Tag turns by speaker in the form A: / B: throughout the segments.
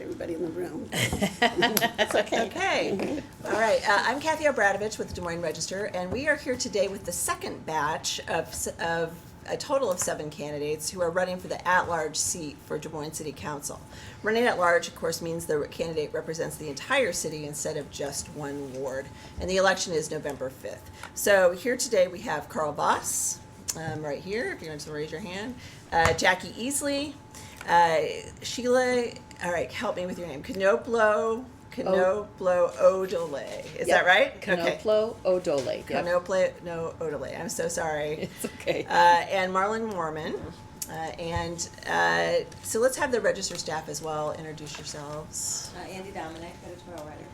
A: everybody in the room. That's okay.
B: Okay. All right. I'm Kathy Obradovich with the Des Moines Register, and we are here today with the second batch of a total of 7 candidates who are running for the at-large seat for Des Moines City Council. Running at large, of course, means the candidate represents the entire city instead of just one ward, and the election is November 5th. So here today we have Carl Voss, right here, if you want to raise your hand, Jackie Easley, Sheila, all right, help me with your name, Knoplo Odole. Is that right?
C: Knoplo Odole. Yep.
B: Knoplo Odole. I'm so sorry.
C: It's okay.
B: And Marlon Mormon. So let's have the Register staff as well introduce yourselves.
D: Andy Dominic, editorial writer.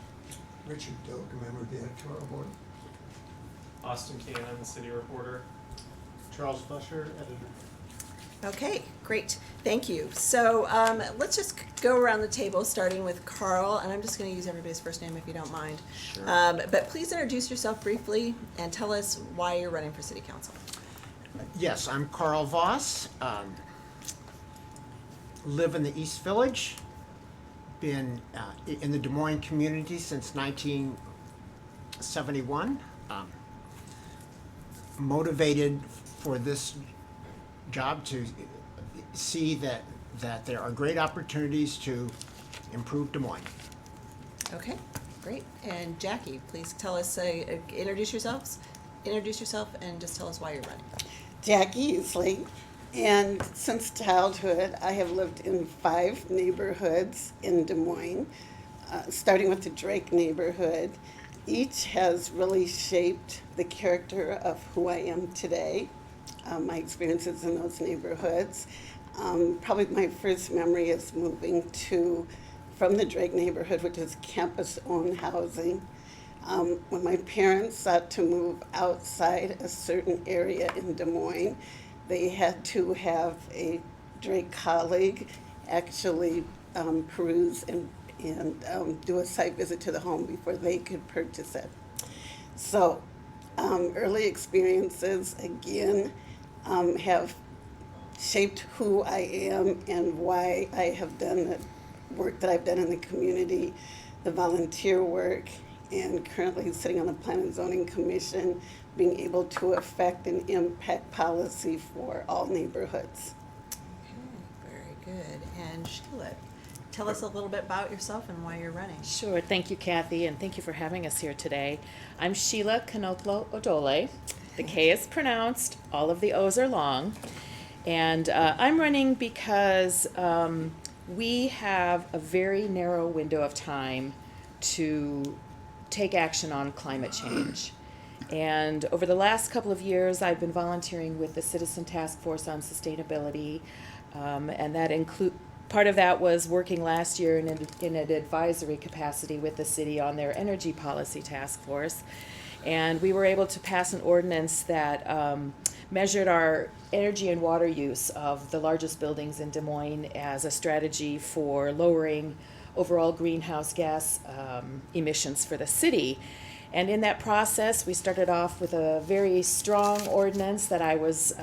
E: Richard Doak, a member of the editorial board.
F: Austin Cannon, city reporter.
G: Charles Fusher, editor.
B: Okay, great. Thank you. So let's just go around the table, starting with Carl, and I'm just going to use everybody's first name if you don't mind.
E: Sure.
B: But please introduce yourself briefly and tell us why you're running for City Council.
E: Yes, I'm Carl Voss. Live in the East Village. Been in the Des Moines community since 1971. Motivated for this job to see that there are great opportunities to improve Des Moines.
B: Okay, great. And Jackie, please tell us, introduce yourself and just tell us why you're running.
A: Jackie Easley, and since childhood, I have lived in 5 neighborhoods in Des Moines, starting with the Drake neighborhood. Each has really shaped the character of who I am today. My experiences in those neighborhoods. Probably my first memory is moving from the Drake neighborhood, which is campus-owned housing. When my parents sought to move outside a certain area in Des Moines, they had to have a Drake colleague actually peruse and do a site visit to the home before they could purchase it. So early experiences, again, have shaped who I am and why I have done the work that I've done in the community, the volunteer work, and currently sitting on the Plan and Zoning Commission, being able to affect and impact policy for all neighborhoods.
B: Okay, very good. And Sheila, tell us a little bit about yourself and why you're running.
C: Sure. Thank you, Kathy, and thank you for having us here today. I'm Sheila Knoplo Odole. The K is pronounced. All of the O's are long. And I'm running because we have a very narrow window of time to take action on climate change. And over the last couple of years, I've been volunteering with the Citizen Task Force on Sustainability, and that part of that was working last year in an advisory capacity with the city on their energy policy task force. And we were able to pass an ordinance that measured our energy and water use of the largest buildings in Des Moines as a strategy for lowering overall greenhouse gas emissions for the city. And in that process, we started off with a very strong ordinance that I was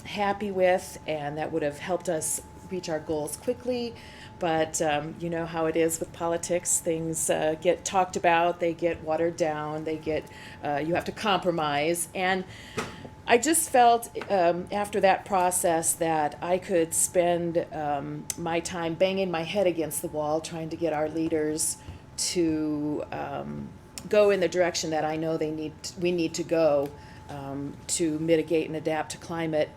C: happy with, and that would have helped us reach our goals quickly. But you know how it is with politics. Things get talked about, they get watered down, you have to compromise. And I just felt after that process that I could spend my time banging my head against the wall trying to get our leaders to go in the direction that I know we need to go to mitigate and adapt to climate,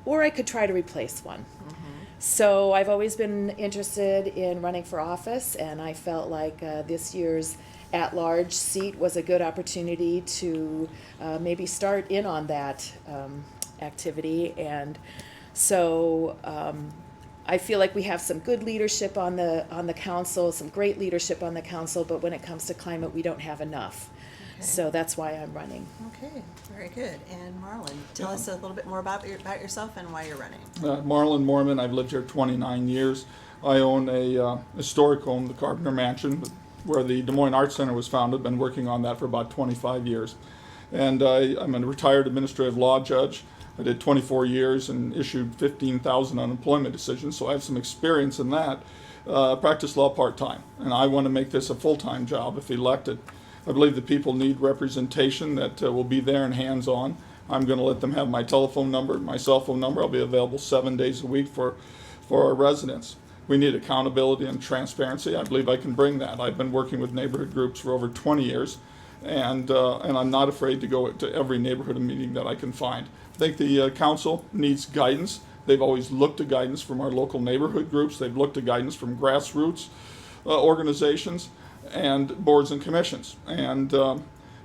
C: or I could try to replace one. Mm-hmm. So I've always been interested in running for office, and I felt like this year's at-large seat was a good opportunity to maybe start in on that activity. And so I feel like we have some good leadership on the council, some great leadership on the council, but when it comes to climate, we don't have enough. Okay. So that's why I'm running.
B: Okay, very good. And Marlon, tell us a little bit more about yourself and why you're running.
H: Marlon Mormon, I've lived here 29 years. I own a historic home, the Carpenter Mansion, where the Des Moines Arts Center was founded. Been working on that for about 25 years. And I'm a retired administrative law judge. I did 24 years and issued 15,000 unemployment decisions, so I have some experience in that. practice law part-time, and I want to make this a full-time job if elected. I believe the people need representation that will be there and hands-on. I'm going to let them have my telephone number, my cell phone number. I'll be available 7 days a week for our residents. We need accountability and transparency. I believe I can bring that. I've been working with neighborhood groups for over 20 years, and I'm not afraid to go to every neighborhood meeting that I can find. I think the council needs guidance. They've always looked to guidance from our local neighborhood groups. They've looked to guidance from grassroots organizations and boards and commissions. And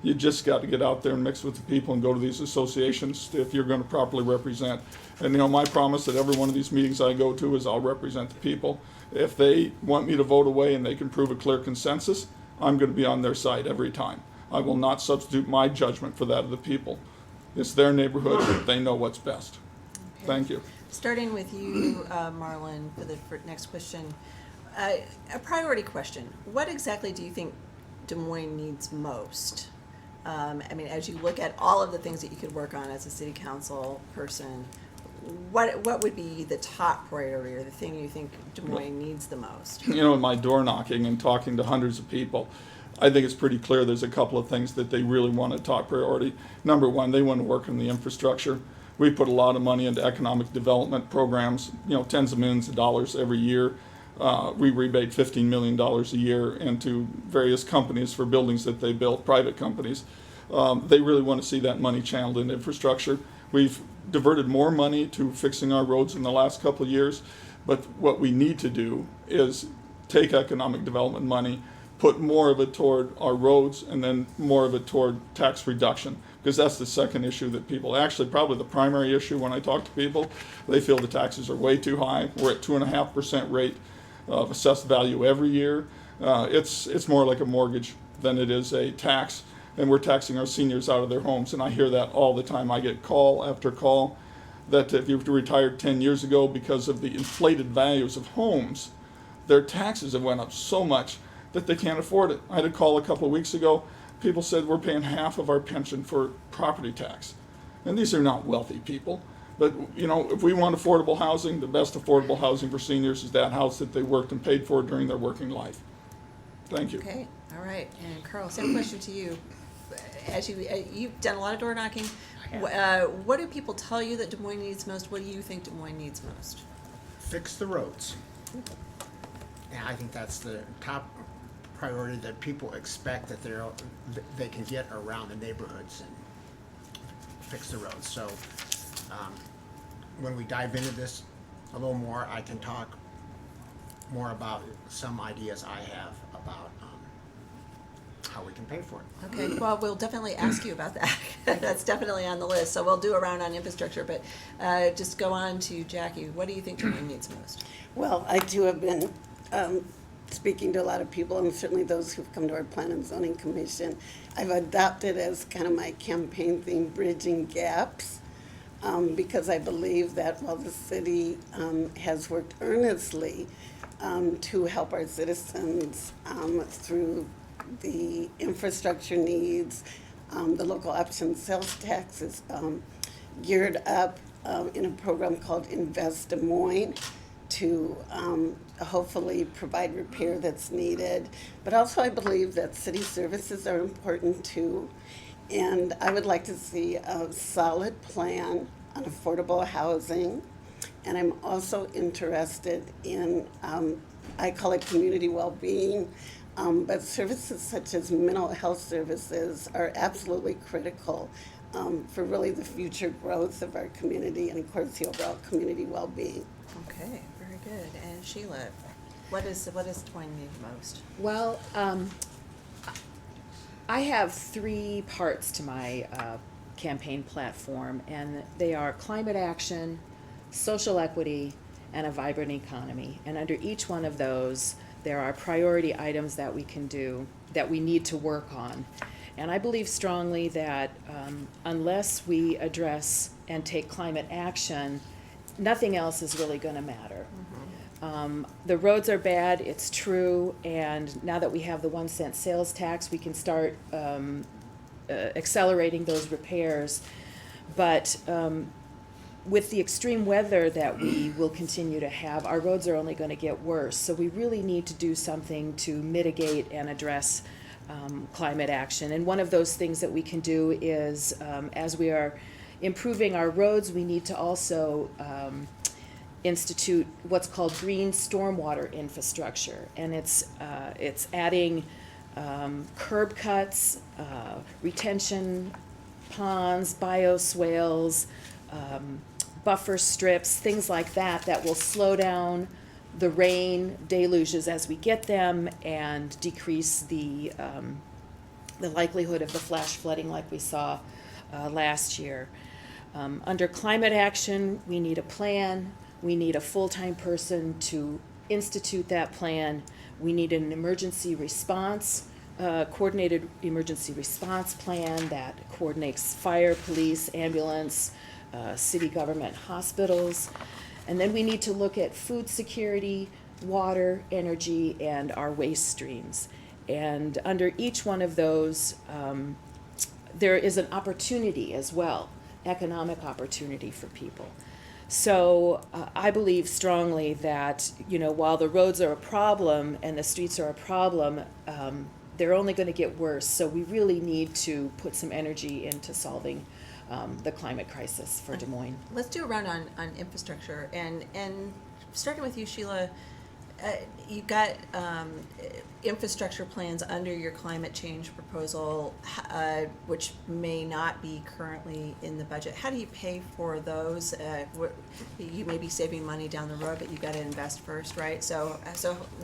H: you just got to get out there and mix with the people and go to these associations if you're going to properly represent. And my promise at every one of these meetings I go to is I'll represent the people. If they want me to vote away and they can prove a clear consensus, I'm going to be on their side every time. I will not substitute my judgment for that of the people. It's their neighborhood. They know what's best.
B: Okay.
H: Thank you.
B: Starting with you, Marlon, for the next question. A priority question. What exactly do you think Des Moines needs most? As you look at all of the things that you could work on as a city council person, what would be the top priority or the thing you think Des Moines needs the most?
H: In my door knocking and talking to hundreds of people, I think it's pretty clear there's a couple of things that they really want a top priority. Number one, they want to work on the infrastructure. We put a lot of money into economic development programs, tens of millions of dollars every year. We rebate $15 million a year into various companies for buildings that they built, private companies. They really want to see that money channeled into infrastructure. We've diverted more money to fixing our roads in the last couple of years, but what we need to do is take economic development money, put more of it toward our roads, and then more of it toward tax reduction, because that's the second issue that people, actually probably the primary issue when I talk to people, they feel the taxes are way too high. We're at 2.5% rate of assessed value every year. It's more like a mortgage than it is a tax, and we're taxing our seniors out of their homes, and I hear that all the time. I get call after call that if you've retired 10 years ago because of the inflated values of homes, their taxes have went up so much that they can't afford it. I had a call a couple of weeks ago. People said we're paying half of our pension for property tax. And these are not wealthy people. But, if we want affordable housing, the best affordable housing for seniors is that house that they worked and paid for during their working life. Thank you.
B: Okay, all right. And Carl, same question to you. As you've done a lot of door knocking, what do people tell you that Des Moines needs most? What do you think Des Moines needs most?
E: Fix the roads. And I think that's the top priority that people expect that they can get around the neighborhoods and fix the roads. So when we dive into this a little more, I can talk more about some ideas I have about how we can pay for it.
B: Okay, well, we'll definitely ask you about that. That's definitely on the list. So we'll do a round on infrastructure, but just go on to Jackie. What do you think Des Moines needs most?
A: Well, I too have been speaking to a lot of people, and certainly those who've come to our Plan and Zoning Commission. I've adopted as kind of my campaign theme, bridging gaps, because I believe that while the city has worked earnestly to help our citizens through the infrastructure needs, the local option sales tax is geared up in a program called Invest Des Moines to hopefully provide repair that's needed. But also I believe that city services are important too. And I would like to see a solid plan on affordable housing. And I'm also interested in, I call it community well-being, but services such as mental health services are absolutely critical for really the future growth of our community and of course the overall community well-being.
B: Okay, very good. And Sheila, what does Des Moines need most?
C: Well, I have 3 parts to my campaign platform, and they are climate action, social equity, and a vibrant economy. And under each one of those, there are priority items that we can do, that we need to work on. And I believe strongly that unless we address and take climate action, nothing else is really going to matter. The roads are bad, it's true, and now that we have the 1 cent sales tax, we can start accelerating those repairs. But with the extreme weather that we will continue to have, our roads are only going to get worse. So we really need to do something to mitigate and address climate action. And one of those things that we can do is, as we are improving our roads, we need to also institute what's called green stormwater infrastructure. And it's adding curb cuts, retention ponds, bioswales, buffer strips, things like that will slow down the rain deluges as we get them and decrease the likelihood of the flash flooding like we saw last year. Under climate action, we need a plan. We need a full-time person to institute that plan. We need an emergency response, coordinated emergency response plan that coordinates fire, police, ambulance, city government, hospitals. And then we need to look at food security, water, energy, and our waste streams. And under each one of those, there is an opportunity as well, economic opportunity for people. So I believe strongly that, while the roads are a problem and the streets are a problem, they're only going to get worse. So we really need to put some energy into solving the climate crisis for Des Moines.
B: Let's do a round on infrastructure, and starting with you, Sheila. You've got infrastructure plans under your climate change proposal, which may not be currently in the budget. How do you pay for those? You may be saving money down the road, but you've got to invest first, right? So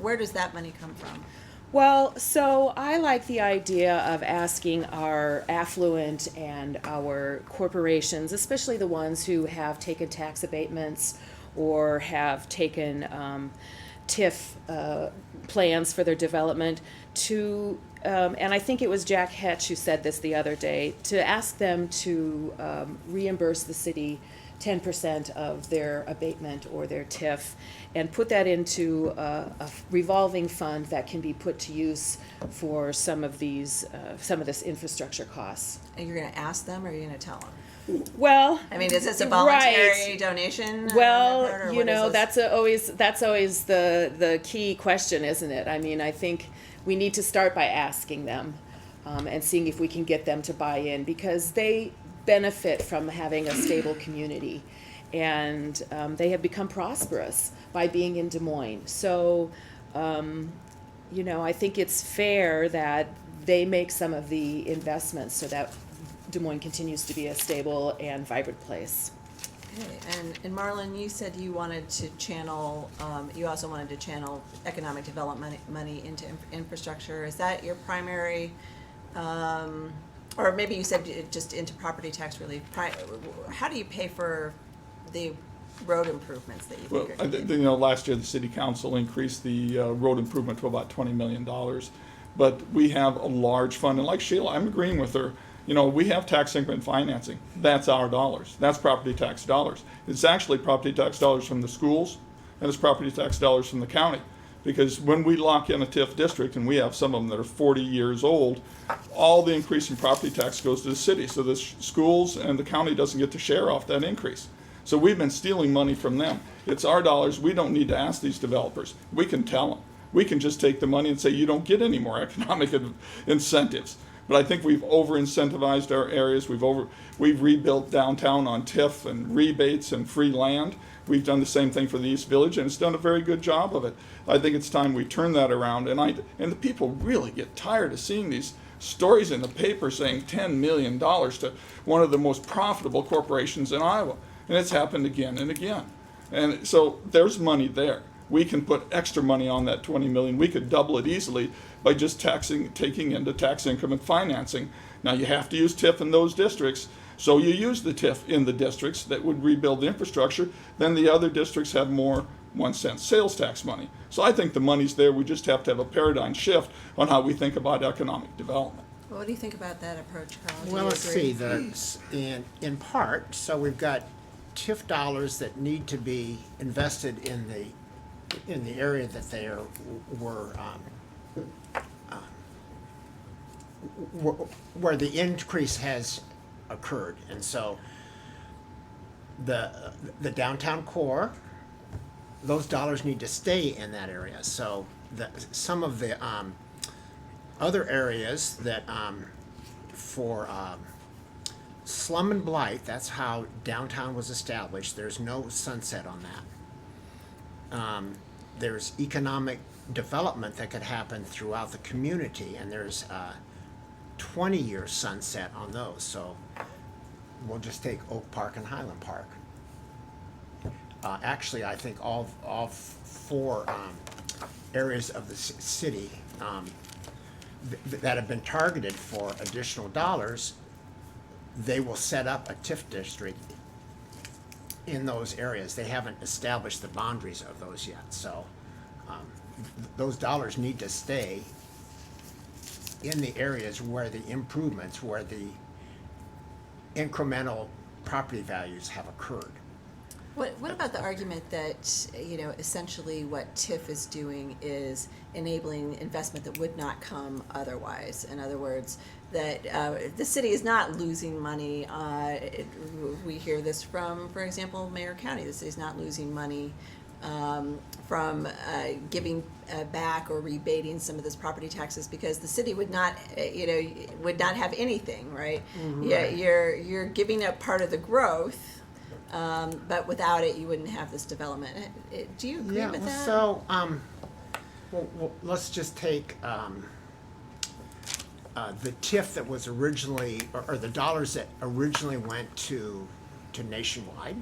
B: where does that money come from?
C: Well, so I like the idea of asking our affluent and our corporations, especially the ones who have taken tax abatements or have taken TIF plans for their development, to, and I think it was Jack Hetch who said this the other day, to ask them to reimburse the city 10% of their abatement or their TIF, and put that into a revolving fund that can be put to use for some of this infrastructure costs.
B: And you're going to ask them, or are you going to tell them?
C: Well,
B: I mean, is this a voluntary
C: right.
B: donation?
C: Well,
B: What is this?
C: that's always the key question, isn't it? I mean, I think we need to start by asking them and seeing if we can get them to buy in, because they benefit from having a stable community, and they have become prosperous by being in Des Moines. So, I think it's fair that they make some of the investments so that Des Moines continues to be a stable and vibrant place.
B: Okay. And Marlon, you said you wanted to channel, you also wanted to channel economic development money into infrastructure. Is that your primary, or maybe you said just into property tax relief? How do you pay for the road improvements that you think are needed?
H: Last year the city council increased the road improvement to about $20 million. But we have a large fund, and like Sheila, I'm agreeing with her. We have tax increment financing. That's our dollars. That's property tax dollars. It's actually property tax dollars from the schools, and it's property tax dollars from the county. Because when we lock in a TIF district, and we have some of them that are 40 years old, all the increase in property tax goes to the city. So the schools and the county doesn't get to share off that increase. So we've been stealing money from them. It's our dollars. We don't need to ask these developers. We can tell them. We can just take the money and say, you don't get any more economic incentives. But I think we've over-incentivized our areas. We've rebuilt downtown on TIF and rebates and free land. We've done the same thing for the East Village, and it's done a very good job of it. I think it's time we turn that around. And the people really get tired of seeing these stories in the paper saying $10 million to one of the most profitable corporations in Iowa. And it's happened again and again. And so there's money there. We can put extra money on that $20 million. We could double it easily by just taking into tax increment financing. Now you have to use TIF in those districts, so you use the TIF in the districts that would rebuild the infrastructure. Then the other districts have more 1-cent sales tax money. So I think the money's there. We just have to have a paradigm shift on how we think about economic development.
B: Well, what do you think about that approach, Carl? Do
E: Well,
B: you
E: let's
B: agree?
E: see, in part, so we've got TIF dollars that need to be invested in the area that they where the increase has occurred. And so the downtown core, those dollars need to stay in that area. So some of the other areas that for slum and blight, that's how downtown was established. There's no sunset on that. There's economic development that could happen throughout the community, and there's 20-year sunset on those. So we'll just take Oak Park and Highland Park. Actually, I think all four areas of the city that have been targeted for additional dollars, they will set up a TIF district in those areas. They haven't established the boundaries of those yet, so those dollars need to stay in the areas where the improvements, where the incremental property values have occurred.
B: What about the argument that, you know, essentially what TIF is doing is enabling investment that would not come otherwise? In other words, that the city is not losing money. We hear this from, for example, Mayor County. The city's not losing money from giving back or rebating some of this property taxes because the city would not, would not have anything, right?
E: Mm-hmm.
B: Yeah, you're giving up part of the growth. But without it, you wouldn't have this development. Do you agree with that?
E: So, well, let's just take the TIF that was originally, or the dollars that originally went to Nationwide.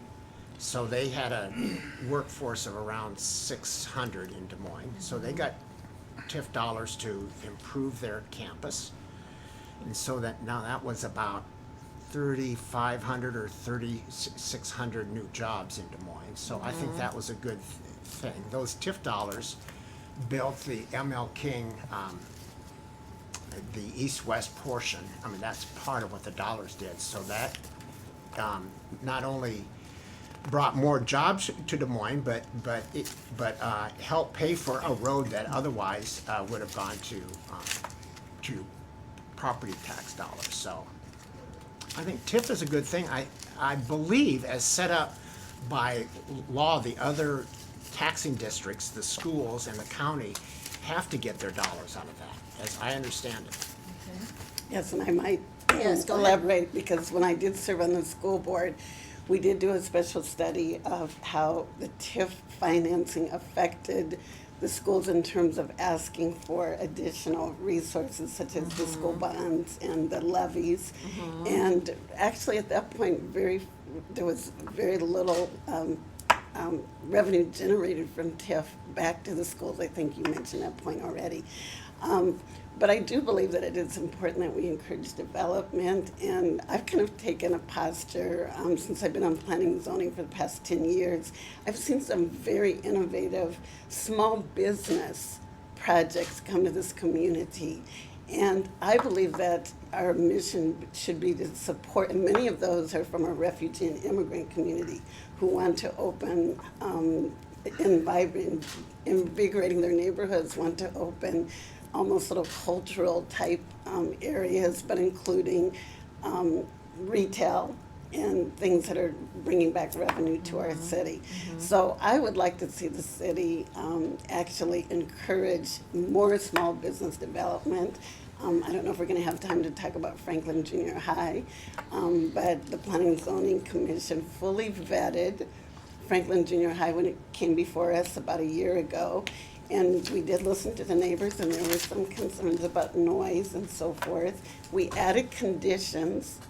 E: So they had a workforce of around 600 in Des Moines. So they got TIF dollars to improve their campus. And so that was about 3,500 or 3,600 new jobs in Des Moines. So I think that was a good thing. Those TIF dollars built the ML King, the east-west portion. I mean, that's part of what the dollars did. So that not only brought more jobs to Des Moines, but helped pay for a road that otherwise would have gone to property tax dollars. So I think TIF is a good thing. I believe, as set up by law, the other taxing districts, the schools and the county, have to get their dollars out of that, as I understand it.
A: Yes, and I might
B: Yes, go ahead.
A: elaborate, because when I did serve on the school board, we did do a special study of how the TIF financing affected the schools in terms of asking for additional resources such as the school bonds and the levies. And actually at that point, there was very little revenue generated from TIF back to the schools. I think you mentioned that point already. But I do believe that it is important that we encourage development, and I've kind of taken a posture since I've been on planning and zoning for the past 10 years. I've seen some very innovative small business projects come to this community, and I believe that our mission should be to support, and many of those are from our refugee and immigrant community who want to open invigorating their neighborhoods, want to open almost little cultural type areas, but including retail and things that are bringing back revenue to our city. So I would like to see the city actually encourage more small business development. I don't know if we're going to have time to talk about Franklin Junior High, but the Planning and Zoning Commission fully vetted Franklin Junior High when it came before us about a year ago. And we did listen to the neighbors, and there were some concerns about noise and so forth. We added conditions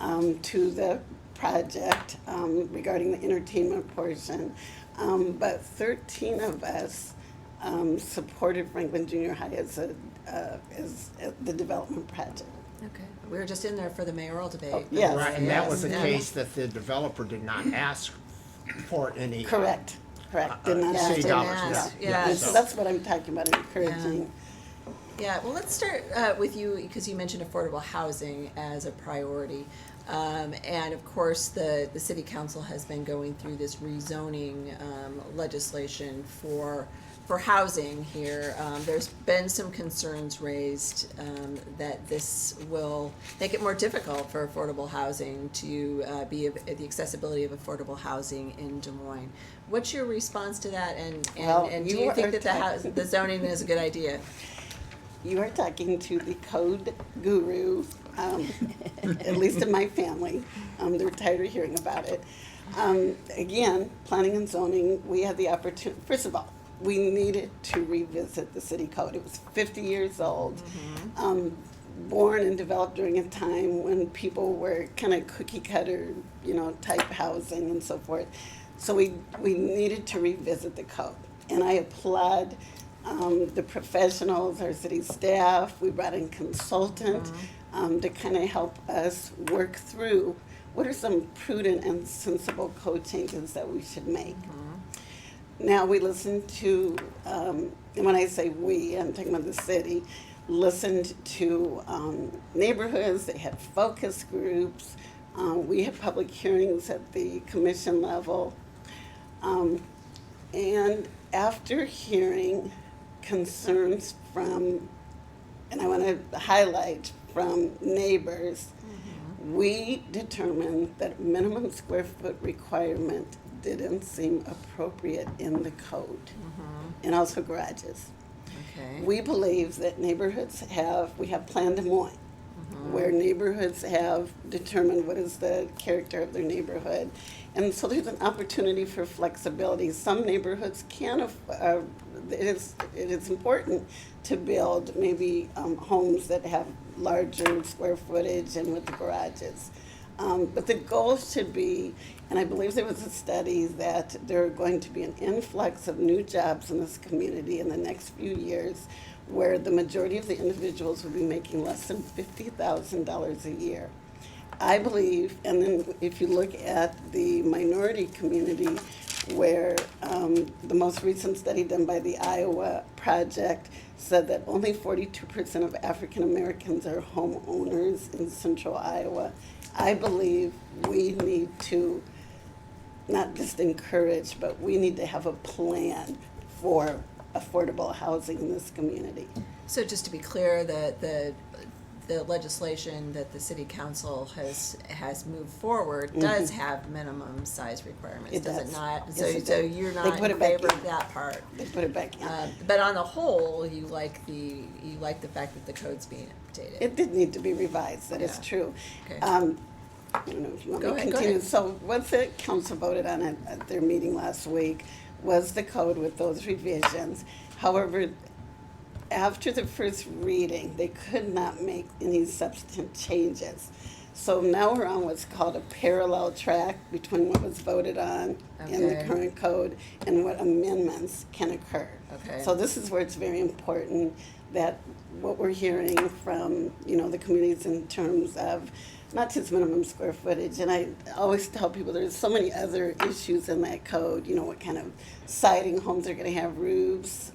A: to the project regarding the entertainment portion. But 13 of us supported Franklin Junior High as the development project.
B: Okay. We were just in there for the mayoral debate.
A: Oh, yes.
E: Right, and that was the
B: Yes.
E: case that the developer did not ask for any.
A: Correct. Did not
E: city
A: ask.
E: dollars,
B: ask,
E: yeah.
B: yeah.
A: And so that's what I'm talking about, encouraging.
B: Yeah, well, let's start with you, because you mentioned affordable housing as a priority. And of course, the city council has been going through this rezoning legislation for for housing here, there's been some concerns raised that this will make it more difficult for affordable housing to be the accessibility of affordable housing in Des Moines. What's your response to that?
A: Well,
B: And do
A: you
B: you
A: are
B: think that
A: talking-
B: the zoning is a good idea?
A: You are talking to the code guru, at least in my family. They're tired of hearing about it. Again, planning and zoning, we had the opportunity, first of all, we needed to revisit the city code. It was 50 years old, born and developed during a time when people were kind of cookie cutter, type housing and so forth. So we needed to revisit the code. And I applaud the professionals, our city staff. We brought in consultant to kind of help us work through what are some prudent and sensible code changes that we should make. Now we listened to, and when I say we, I'm talking about the city, listened to neighborhoods. They had focus groups. We had public hearings at the commission level. And after hearing concerns from, and I want to highlight from neighbors, we determined that minimum square foot requirement didn't seem appropriate in the code, and also garages.
B: Okay.
A: We believe that neighborhoods we have Plan Des Moines, where neighborhoods have determined what is the character of their neighborhood. And so there's an opportunity for flexibility. Some neighborhoods it is important to build maybe homes that have larger square footage and with the garages. But the goal should be, and I believe there was a study that there are going to be an influx of new jobs in this community in the next few years, where the majority of the individuals will be making less than $50,000 a year. I believe, and then if you look at the minority community, where the most recent study done by the Iowa Project said that only 42% of African Americans are homeowners in central Iowa, I believe we need to not just encourage, but we need to have a plan for affordable housing in this community.
B: So just to be clear, the legislation that the city council has moved forward does have minimum size requirements,
A: It
B: does it
A: does.
B: not?
A: Yes,
B: So
A: it
B: so
A: does.
B: you're
A: They
B: not
A: put
B: in
A: it back
B: favor
A: in.
B: of that part.
A: They put it back in.
B: But on the whole, you like the fact that the code's being updated.
A: It did need to be revised, that is
B: Yeah.
A: true.
B: Okay.
A: I don't know if you want
B: Go
A: me to
B: ahead, go
A: continue.
B: ahead.
A: So what the council voted on at their meeting last week was the code with those revisions. However, after the first reading, they could not make any substantive changes. So now we're on what's called a parallel track between what was voted on in the
B: Okay.
A: current code and what amendments can occur.
B: Okay.
A: So this is where it's very important that what we're hearing from, the communities in terms of not just minimum square footage, and I always tell people there's so many other issues in that code, what kind of siding homes are gonna have, roofs,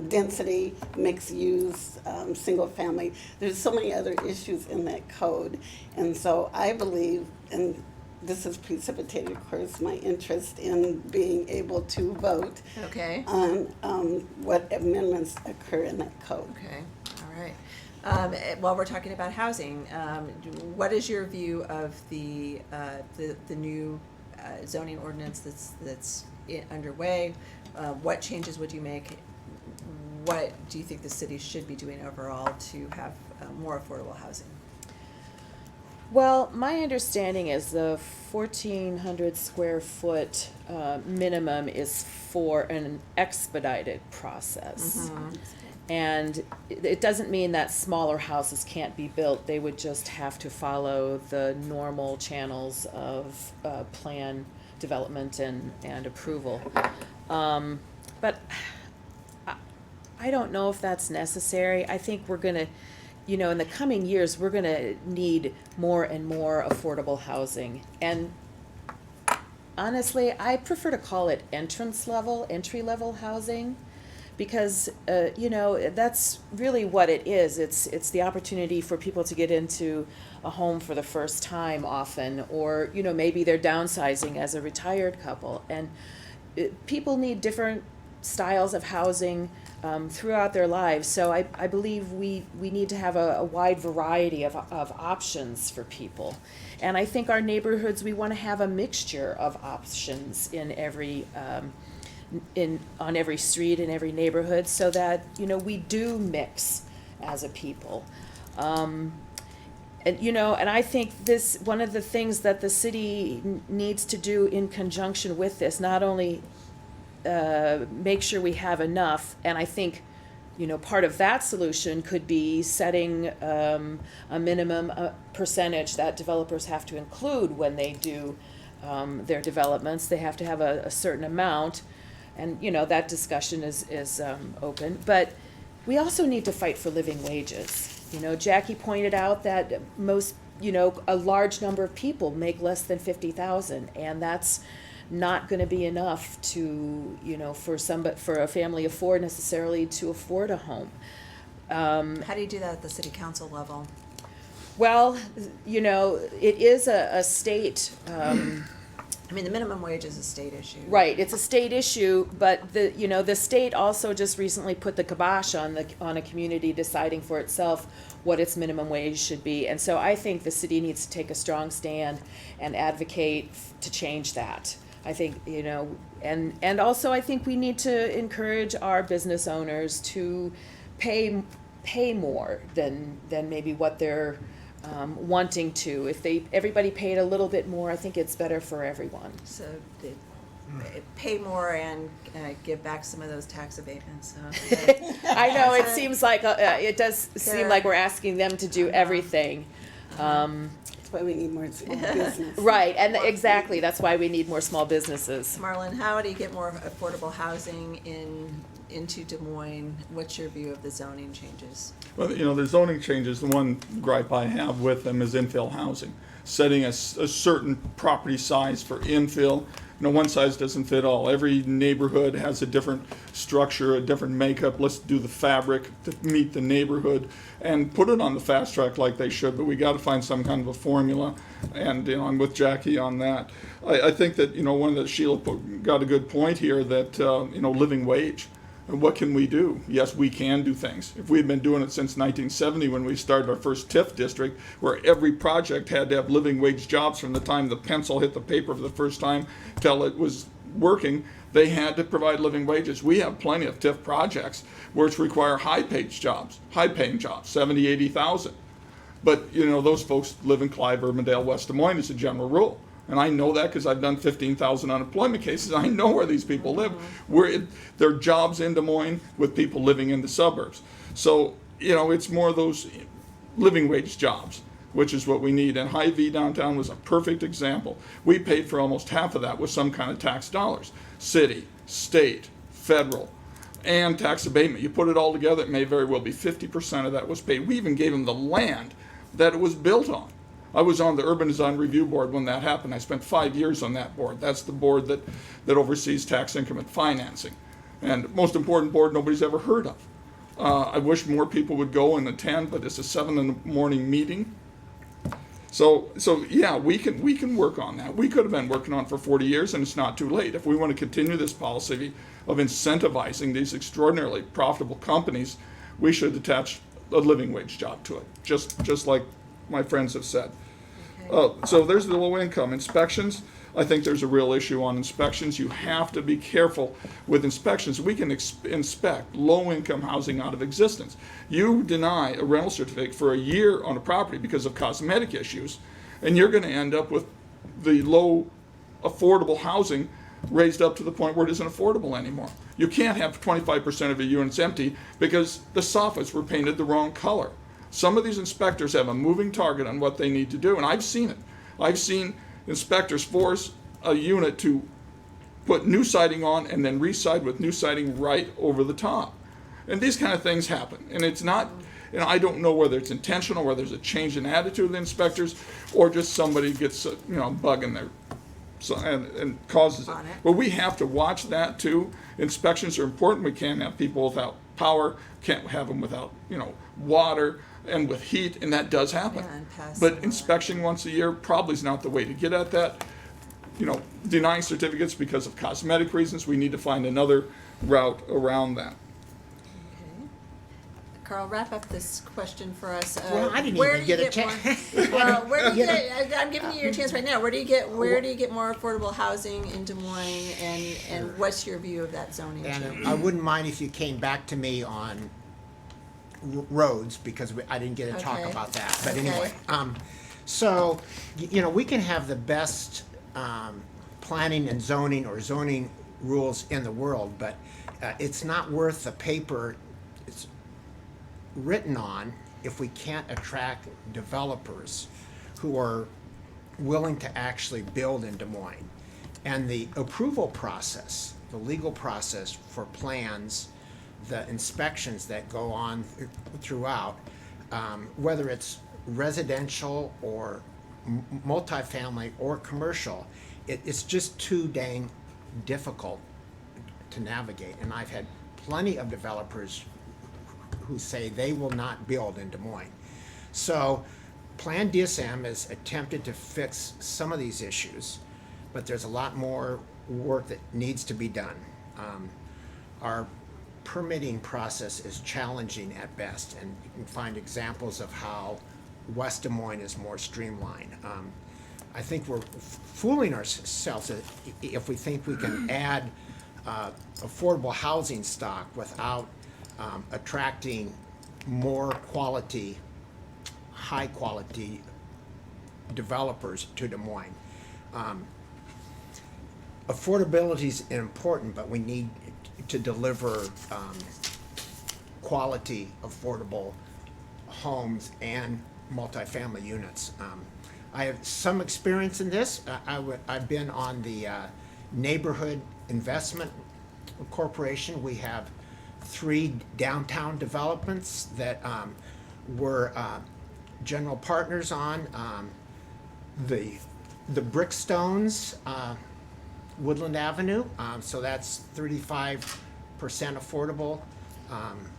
A: density, mixed use, single family. There's so many other issues in that code. And so I believe, and this has precipitated, of course, my interest in being able to vote
B: Okay.
A: on what amendments occur in that code.
B: Okay, all right. While we're talking about housing, what is your view of the new zoning ordinance that's underway? What changes would you make? What do you think the city should be doing overall to have more affordable housing?
C: Well, my understanding is the 1,400 square foot minimum is for an expedited process. And it doesn't mean that smaller houses can't be built. They would just have to follow the normal channels of plan development and approval. But I don't know if that's necessary. I think we're gonna, in the coming years, we're gonna need more and more affordable housing. And honestly, I prefer to call it entry level housing, because that's really what it is. It's the opportunity for people to get into a home for the first time often, or maybe they're downsizing as a retired couple, and people need different styles of housing throughout their lives. So I believe we need to have a wide variety of options for people. And I think our neighborhoods, we want to have a mixture of options in every on every street, in every neighborhood, so that, you know, we do mix as a people. And, you know, and I think this, one of the things that the city needs to do in conjunction with this, not only make sure we have enough, and I think, you know, part of that solution could be setting a minimum percentage that developers have to include when they do their developments. They have to have a certain amount, and, you know, that discussion is open. But we also need to fight for living wages. You know, Jackie pointed out that most, you know, a large number of people make less than 50,000, and that's not going to be enough to, you know, for a family of four necessarily to afford a home.
B: How do you do that at the city council level?
C: Well, you know, it is a state.
B: I mean, the minimum wage is a state issue.
C: Right, it's a state issue, but the state also just recently put the kibosh on a community deciding for itself what its minimum wage should be. And so I think the city needs to take a strong stand and advocate to change that. I think, you know, and also I think we need to encourage our business owners to pay more than maybe what they're wanting to. If everybody paid a little bit more, I think it's better for everyone.
B: So they pay more and give back some of those tax abatements.
C: I know, it seems like, it does seem like we're asking them to do everything.
A: That's why we need more small business.
C: Right, and exactly, that's why we need more small businesses.
B: Marlon, how do you get more affordable housing into Des Moines? What's your view of the zoning changes?
H: Well, you know, the zoning changes, the one gripe I have with them is infill housing. Setting a certain property size for infill. You know, one size doesn't fit all. Every neighborhood has a different structure, a different makeup. Let's do the fabric to meet the neighborhood and put it on the fast track like they should, but we got to find some kind of a formula. And, you know, I'm with Jackie on that. I think that, you know, one of the, Sheila got a good point here that, you know, living wage. And what can we do? Yes, we can do things. If we've been doing it since 1970 when we started our first TIF district, where every project had to have living wage jobs from the time the pencil hit the paper for the first time till it was working, they had to provide living wages. We have plenty of TIF projects which require high-paying jobs, 70, 80,000. But, you know, those folks live in Clive, Urbandale, West Des Moines as a general rule. And I know that because I've done 15,000 unemployment cases. I know where these people live. There are jobs in Des Moines with people living in the suburbs. So, you know, it's more of those living wage jobs, which is what we need. And Hy-Vee downtown was a perfect example. We paid for almost half of that with some kind of tax dollars. City, state, federal, and tax abatement. You put it all together, it may very well be 50% of that was paid. We even gave them the land that it was built on. I was on the Urban Design Review Board when that happened. I spent 5 years on that board. That's the board that oversees tax increment financing. And most important board nobody's ever heard of. I wish more people would go and attend, but it's a 7 a.m. meeting. So yeah, we can work on that. We could have been working on it for 40 years, and it's not too late. If we want to continue this policy of incentivizing these extraordinarily profitable companies, we should attach a living wage job to it, just like my friends have said. So there's the low income inspections. I think there's a real issue on inspections. You have to be careful with inspections. We can inspect low income housing out of existence. You deny a rental certificate for a year on a property because of cosmetic issues, and you're going to end up with the low affordable housing raised up to the point where it isn't affordable anymore. You can't have 25% of your units empty because the soffits were painted the wrong color. Some of these inspectors have a moving target on what they need to do, and I've seen it. I've seen inspectors force a unit to put new siding on and then re-side with new siding right over the top. And these kind of things happen. And it's not, you know, I don't know whether it's intentional, whether there's a change in attitude of the inspectors, or just somebody gets a, you know, bug in there and causes it. But we have to watch that too. Inspections are important. We can't have people without power, can't have them without, you know, water and with heat, and that does happen.
B: Yeah,
H: but inspection once a year probably is not the way to get at that. You know, denying certificates because of cosmetic reasons, we need to find another route around that.
B: Okay. Carl, wrap up this question for us.
E: Well, I didn't
B: where
E: even
B: do you
E: get a
B: more-
E: chance.
B: Well, where do you get? I'm giving you your chance right now. Where do you get more affordable housing in Des Moines, and what's your view of that zoning change?
E: And I wouldn't mind if you came back to me on roads, because I didn't get to talk
B: Okay.
E: about that. But
B: Okay.
E: anyway, so, you know, we can have the best planning and zoning or zoning rules in the world, but it's not worth the paper it's written on if we can't attract developers who are willing to actually build in Des Moines. And the approval process, the legal process for plans, the inspections that go on throughout, whether it's residential or multifamily or commercial, it's just too dang difficult to navigate. And I've had plenty of developers who say they will not build in Des Moines. So Plan DSM has attempted to fix some of these issues, but there's a lot more work that needs to be done. Our permitting process is challenging at best, and you can find examples of how West Des Moines is more streamlined. I think we're fooling ourselves if we think we can add affordable housing stock without attracting more quality, high quality developers to Des Moines. Affordability is important, but we need to deliver quality, affordable homes and multifamily units. I have some experience in this. I've been on the Neighborhood Investment Corporation. We have 3 downtown developments that we're general partners on. The Brickstones, Woodland Avenue, so that's 35% affordable.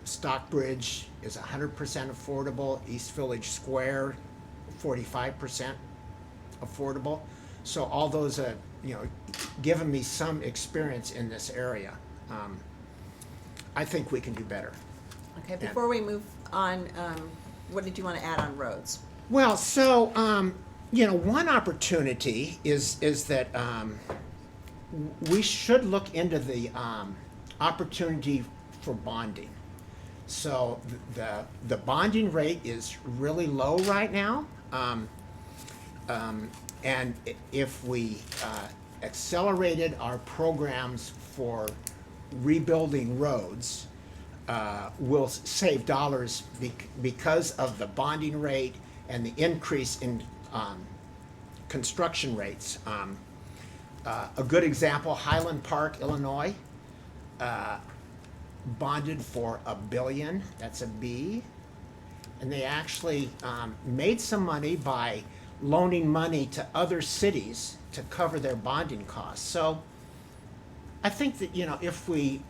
E: Stockbridge is 100% affordable. East Village Square, 45% affordable. So all those, given me some experience in this area. I think we can do better.
B: Okay, before we move on, what did you want to add on roads?
E: Well, so, one opportunity is that we should look into the opportunity for bonding. So the bonding rate is really low right now. And if we accelerated our programs for rebuilding roads, we'll save dollars because of the bonding rate and the increase in construction rates. A good example, Highland Park, Illinois, bonded for $1 billion, that's a B. And they actually made some money by loaning money to other cities to cover their bonding costs. So I think that, if we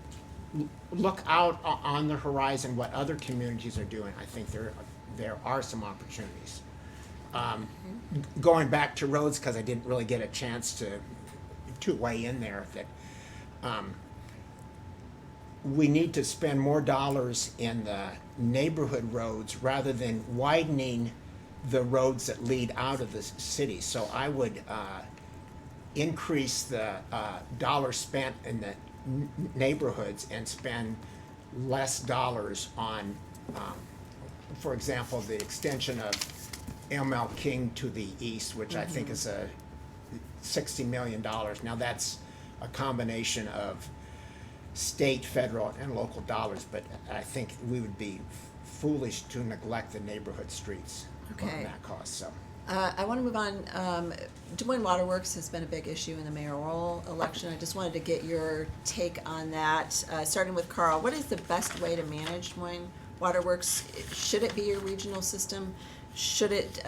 E: look out on the horizon what other communities are doing, I think there are some opportunities. Going back to roads, because I didn't really get a chance to weigh in there, that we need to spend more dollars in the neighborhood roads rather than widening the roads that lead out of the city. So I would increase the dollars spent in the neighborhoods and spend less dollars on, for example, the extension of ML King to the east, which I think is a $60 million. Now that's a combination of state, federal, and local dollars, but I think we would be foolish to neglect the neighborhood streets on
B: Okay.
E: that cost. So
B: I want to move on. Des Moines Waterworks has been a big issue in the mayoral election. I just wanted to get your take on that, starting with Carl. What is the best way to manage Des Moines Waterworks? Should it be your regional system? Should it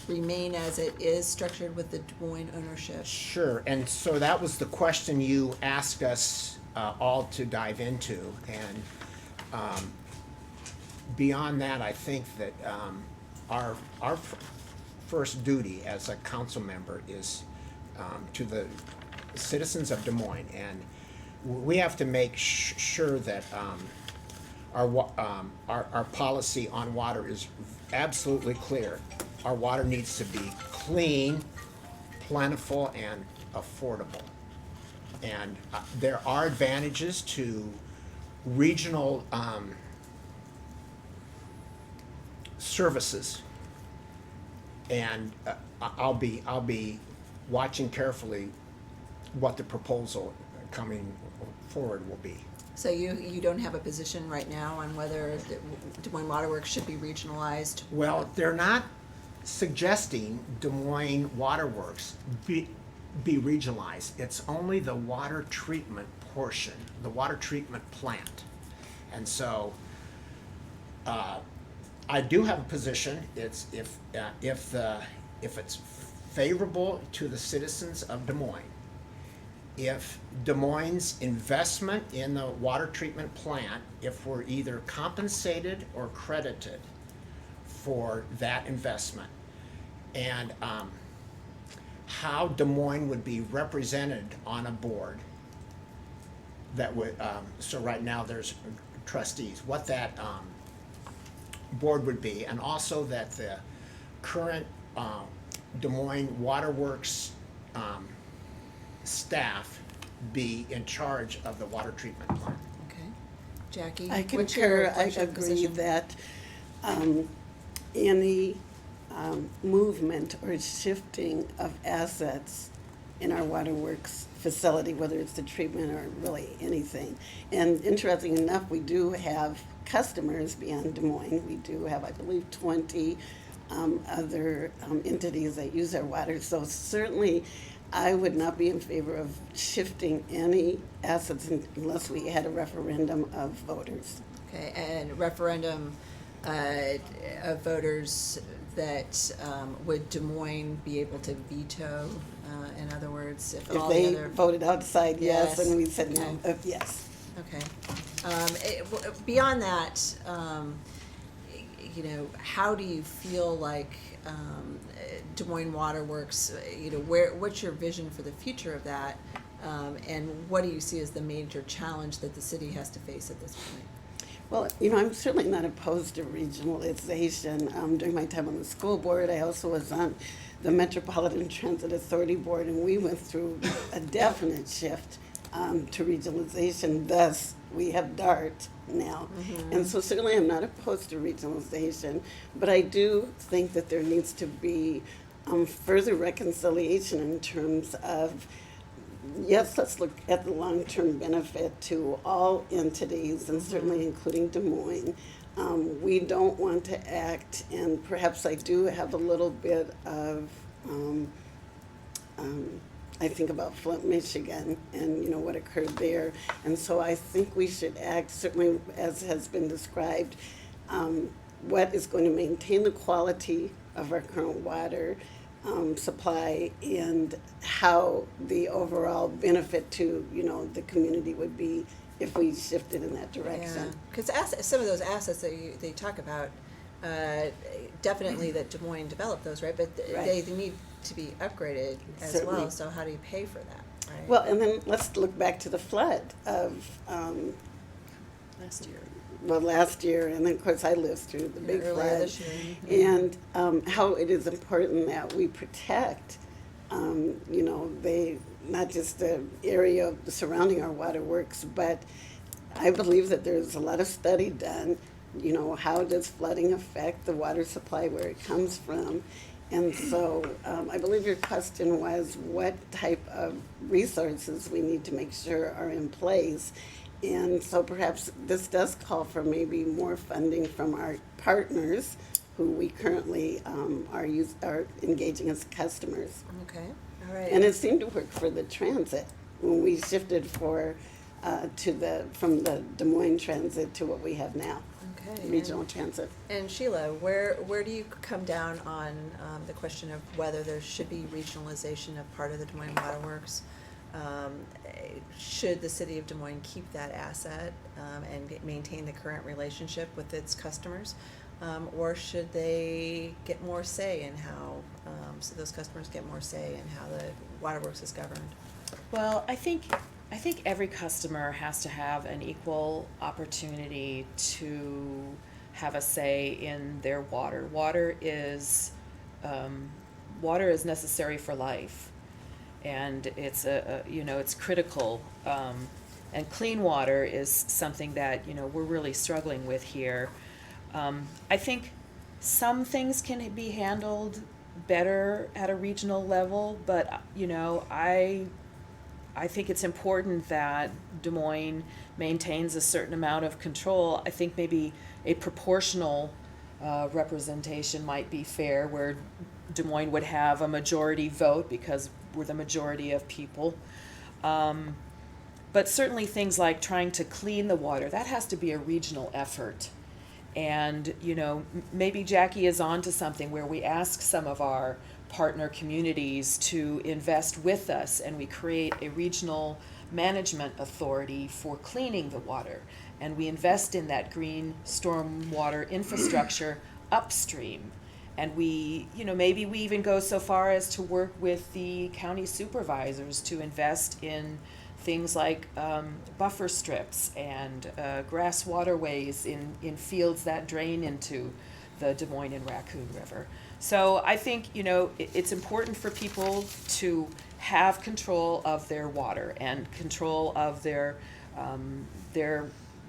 B: remain as it is structured with the Des Moines ownership?
E: sure, and so that was the question you asked us all to dive into, and beyond that, I think that our first duty as a council member is to the citizens of Des Moines, and we have to make sure that our policy on water is absolutely clear. Our water needs to be clean, plentiful, and affordable. And there are advantages to regional services. And I'll be watching carefully what the proposal coming forward will be.
B: So you don't have a position right now on whether Des Moines Water Works should be regionalized?
E: Well, they're not suggesting Des Moines Water Works be regionalized. It's only the water treatment portion, the water treatment plant. And so, I do have a position. It's if it's favorable to the citizens of Des Moines, if Des Moines' investment in the water treatment plant, if we're either compensated or credited for that investment, and how Des Moines would be represented on a board that would, so right now there's trustees, what that board would be, and also that the current Des Moines Water Works staff be in charge of the water treatment plant.
B: Okay. Jackie?
A: I
B: what's your
A: concur. I agree
B: position?
A: that any movement or shifting of assets in our waterworks facility, whether it's the treatment or really anything. And interesting enough, we do have customers beyond Des Moines. We do have, I believe, 20 other entities that use our water. So certainly, I would not be in favor of shifting any assets unless we had a referendum of voters.
B: Okay, and referendum of voters that would Des Moines be able to veto, in other words, if all
A: If
B: the
A: they
B: other...
A: voted outside yes,
B: Yes.
A: and we said no,
B: Okay.
A: yes.
B: Okay. Beyond that, you know, how do you feel like Des Moines Water Works, you know, what's your vision for the future of that? And what do you see as the major challenge that the city has to face at this point?
A: Well, you know, I'm certainly not opposed to regionalization. During my time on the school board, I also was on the Metropolitan Transit Authority Board, and we went through a definite shift to regionalization. Thus, we have DART now. And so certainly I'm not opposed to regionalization, but I do think that there needs to be further reconciliation in terms of, yes, let's look at the long-term benefit to all entities, and certainly including Des Moines. We don't want to act, and perhaps I do have a little bit of, I think about Flint, Michigan, and you know what occurred there. And so I think we should act, certainly as has been described, what is going to maintain the quality of our current water supply, and how the overall benefit to, you know, the community would be if we shifted in that direction.
B: Because some of those assets that they talk about, definitely that Des Moines developed those, right? But
A: Right.
B: they need to be upgraded as
A: Certainly.
B: well. So how do you pay for that, right?
A: Well, and then let's look back to the flood of,
B: last year,
A: last year, and then of course I lived through the big
B: earlier
A: flood.
B: this year.
A: And how it is important that we protect, you know, not just the area surrounding our waterworks, but I believe that there's a lot of study done, you know, how does flooding affect the water supply where it comes from? And so I believe your question was what type of resources we need to make sure are in place. And so perhaps this does call for maybe more funding from our partners who we currently are engaging as customers.
B: Okay, all right.
A: And it seemed to work for the transit when we shifted from the Des Moines Transit to what we have now,
B: Okay.
A: regional transit.
B: And Sheila, where do you come down on the question of whether there should be regionalization of part of the Des Moines Water Works? Should the city of Des Moines keep that asset and maintain the current relationship with its customers? Or should they get more say in how, so those customers get more say in how the waterworks is governed?
C: Well, I think I think every customer has to have an equal opportunity to have a say in their water. Water is necessary for life, and it's it's critical. And clean water is something that we're really struggling with here. I think some things can be handled better at a regional level, but I think it's important that Des Moines maintains a certain amount of control. I think maybe a proportional representation might be fair, where Des Moines would have a majority vote because we're the majority of people. But certainly things like trying to clean the water, that has to be a regional effort. And, maybe Jackie is onto something where we ask some of our partner communities to invest with us, and we create a regional management authority for cleaning the water. And we invest in that green stormwater infrastructure upstream. And we, maybe we even go so far as to work with the county supervisors to invest in things like buffer strips and grass waterways in fields that drain into the Des Moines and Raccoon River. So I think, it's important for people to have control of their water and control of their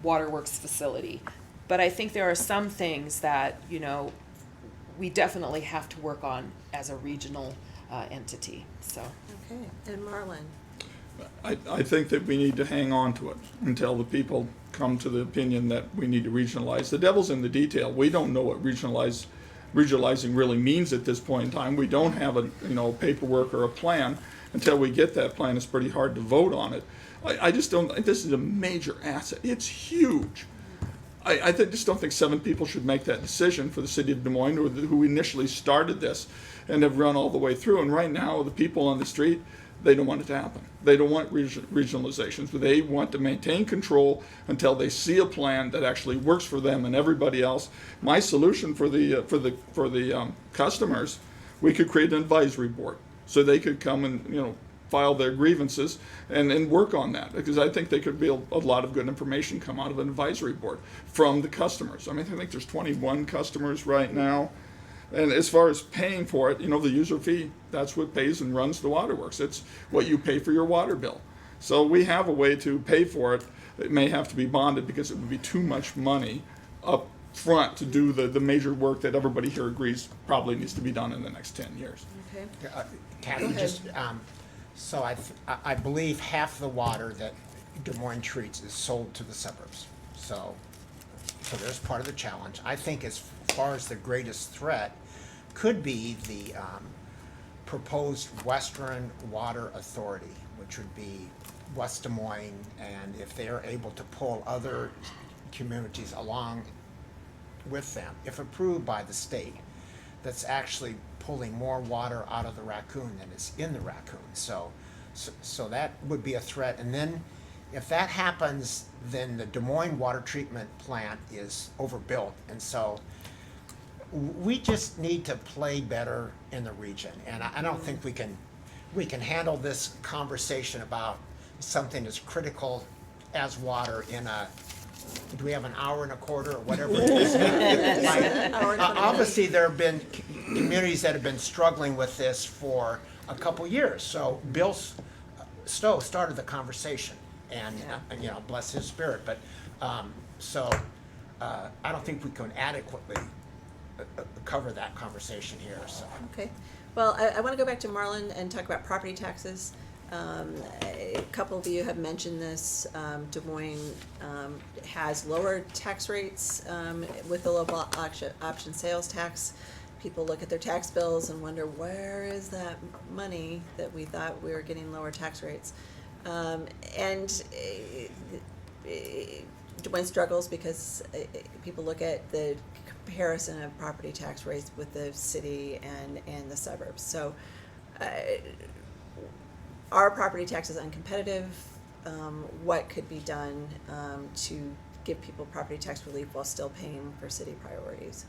C: waterworks facility. But I think there are some things that, we definitely have to work on as a regional entity, so.
B: Okay, and Marlon?
H: I think that we need to hang on to it until the people come to the opinion that we need to regionalize. The devil's in the detail. We don't know what regionalizing really means at this point in time. We don't have a paperwork or a plan. Until we get that plan, it's pretty hard to vote on it. I just don't. This is a major asset. It's huge. I just don't think 7 people should make that decision for the city of Des Moines, or who initially started this and have run all the way through. And right now, the people on the street, they don't want it to happen. They don't want regionalizations, but they want to maintain control until they see a plan that actually works for them and everybody else. My solution for the customers, we could create an advisory board so they could come and file their grievances and work on that, because I think there could be a lot of good information come out of an advisory board from the customers. I think there's 21 customers right now. And as far as paying for it, the user fee, that's what pays and runs the waterworks. It's what you pay for your water bill. So we have a way to pay for it. It may have to be bonded because it would be too much money up front to do the major work that everybody here agrees probably needs to be done in the next 10 years.
B: Okay.
E: Kathy,
B: Go
E: just, so I believe half the water that Des Moines treats is sold to the suburbs. So there's part of the challenge. I think as far as the greatest threat could be the proposed Western Water Authority, which would be West Des Moines, and if they are able to pull other communities along with them, if approved by the state, that's actually pulling more water out of the Raccoon than is in the Raccoon. So that would be a threat. And then if that happens, then the Des Moines water treatment plant is overbuilt. And so we just need to play better in the region. And I don't think we can handle this conversation about something as critical as water in do we have an hour and a quarter or whatever it is? Obviously, there have been communities that have been struggling with this for a couple years. So Bill Stowe started the conversation, and bless his spirit. But I don't think we can adequately cover that conversation here. So.
B: Okay. Well, I want to go back to Marlon and talk about property taxes. A couple of you have mentioned this. Des Moines has lower tax rates with the local option sales tax. People look at their tax bills and wonder, where is that money that we thought we were getting lower tax rates? Des Moines struggles because people look at the comparison of property tax rates with the city and the suburbs. So are property taxes uncompetitive? What could be done to give people property tax relief while still paying for city priorities?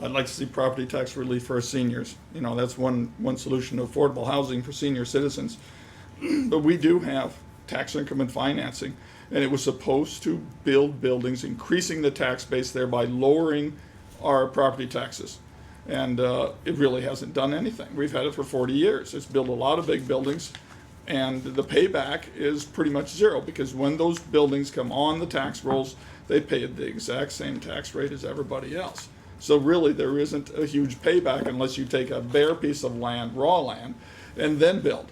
H: I'd like to see property tax relief for our seniors. That's one solution to affordable housing for senior citizens. But we do have tax increment financing, and it was supposed to build buildings, increasing the tax base, thereby lowering our property taxes. And it really hasn't done anything. We've had it for 40 years. It's built a lot of big buildings, and the payback is pretty much zero, because when those buildings come on the tax rolls, they pay the exact same tax rate as everybody else. So really, there isn't a huge payback unless you take a bare piece of land, raw land, and then build.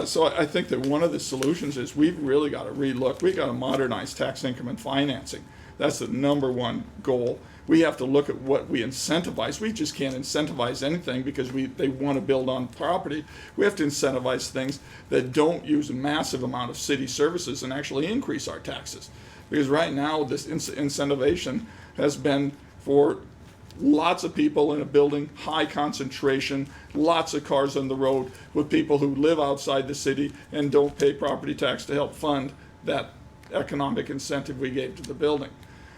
H: So I think that one of the solutions is we've really got to relook. We've got to modernize tax increment financing. That's the number one goal. We have to look at what we incentivize. We just can't incentivize anything because they want to build on property. We have to incentivize things that don't use a massive amount of city services and actually increase our taxes. Because right now, this incentivization has been for lots of people in a building, high concentration, lots of cars on the road, with people who live outside the city and don't pay property tax to help fund that economic incentive we gave to the building.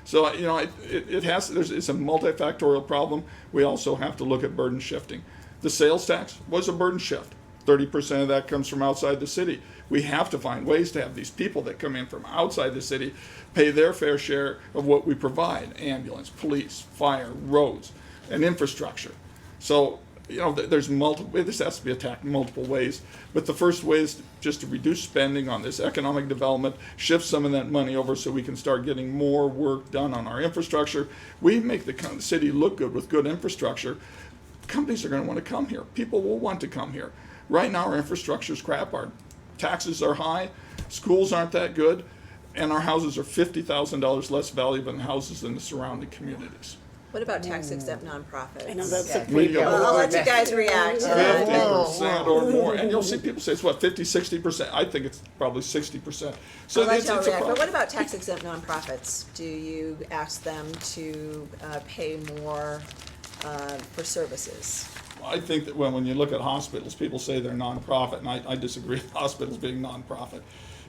H: So, it's a multifactorial problem. We also have to look at burden shifting. The sales tax was a burden shift. 30% of that comes from outside the city. We have to find ways to have these people that come in from outside the city pay their fair share of what we provide: ambulance, police, fire, roads, and infrastructure. So, there's this has to be attacked in multiple ways. But the first way is just to reduce spending on this economic development, shift some of that money over so we can start getting more work done on our infrastructure. We make the city look good with good infrastructure. Companies are going to want to come here. People will want to come here. Right now, our infrastructure is crap. Our taxes are high. Schools aren't that good. And our houses are $50,000 less valuable than houses in the surrounding communities.
B: What about tax exempt nonprofits?
A: I know that's a
H: We
A: big
H: go-
B: Well, I'll let you guys react to that.
H: 50% or more. And you'll see people say, it's what, 50, 60%? I think it's probably 60%. So
B: I'll let
H: it's
B: y'all
H: a
B: react. But
H: problem.
B: what about tax exempt nonprofits? Do you ask them to pay more for services?
H: I think that when you look at hospitals, people say they're nonprofit, and I disagree with hospitals being nonprofit.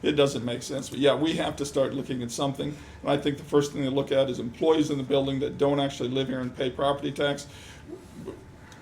H: It doesn't make sense. But yeah, we have to start looking at something. And I think the first thing to look at is employees in the building that don't actually live here and pay property tax.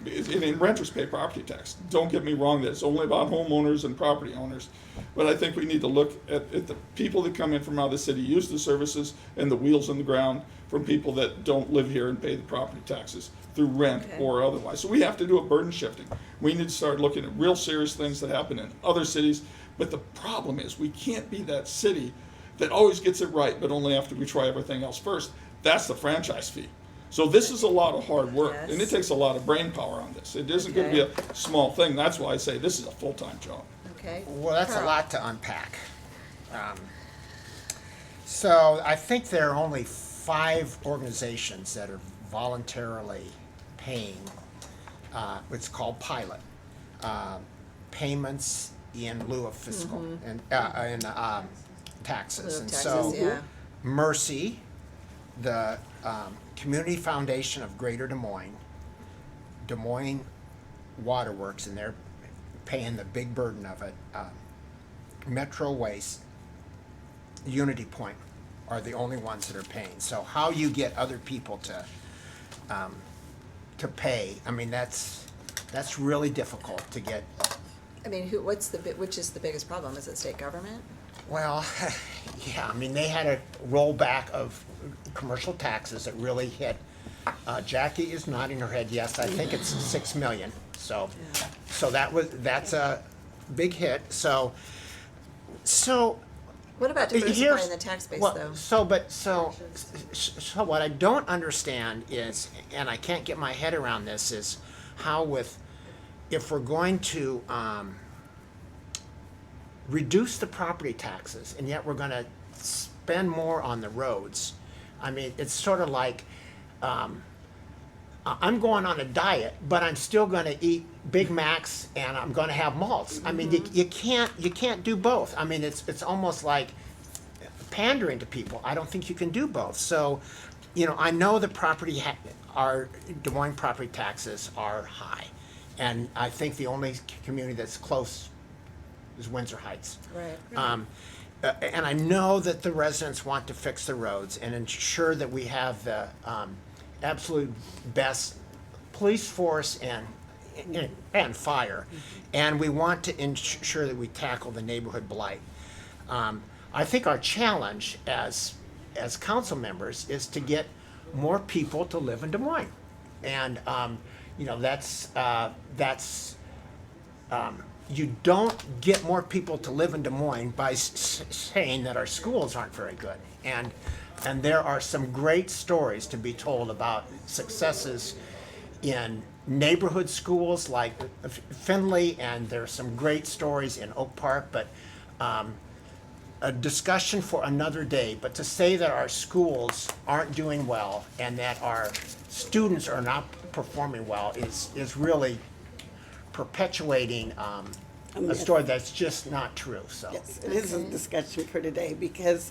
H: And renters pay property tax. Don't get me wrong, that it's only about homeowners and property owners. But I think we need to look at the people that come in from out of the city, use the services and the wheels on the ground from people that don't live here and pay the property taxes through rent
B: Okay.
H: or otherwise. So we have to do a burden shifting. We need to start looking at real serious things that happen in other cities. But the problem is we can't be that city that always gets it right, but only after we try everything else first. That's the franchise fee. So this is a lot of hard work, and it
B: Yes.
H: takes a lot of brain power on this. It isn't going to be
B: Okay.
H: a small thing. That's why I say this is a full-time job.
B: Okay.
E: Well, that's a
B: Carl.
E: lot to unpack. So I think there are only 5 organizations that are voluntarily paying, it's called pilot, payments in lieu of fiscal and taxes.
B: Lieu of
E: And
B: taxes,
E: so
B: yeah.
E: Mercy, the Community Foundation of Greater Des Moines Waterworks, and they're paying the big burden of it. Metro Waste, Unity Point are the only ones that are paying. So how you get other people to pay, I mean, that's really difficult to get.
B: I mean, which is the biggest problem? Is it state government?
E: Well, yeah, I mean, they had a rollback of commercial taxes that really hit. Jackie is nodding her head, yes, I think it's 6 million. So that's a big hit. So
B: What about diversifying the tax base,
E: well,
B: though?
E: So what I don't understand is, and I can't get my head around this, is how if we're going to reduce the property taxes and yet we're going to spend more on the roads. I mean, it's sort of like I'm going on a diet, but I'm still going to eat Big Macs and I'm going to have malts. I mean, you can't do both. I mean, it's almost like pandering to people. I don't think you can do both. So, I know the our Des Moines property taxes are high, and I think the only community that's close is Windsor Heights.
B: Right.
E: And I know that the residents want to fix the roads and ensure that we have the absolute best police force and fire. And we want to ensure that we tackle the neighborhood blight. I think our challenge as council members is to get more people to live in Des Moines. And, you know, you don't get more people to live in Des Moines by saying that our schools aren't very good. And there are some great stories to be told about successes in neighborhood schools like Findlay, and there's some great stories in Oak Park, but a discussion for another day. But to say that our schools aren't doing well and that our students are not performing well is really perpetuating a story that's just not true. So
A: Yes, it is a discussion for today because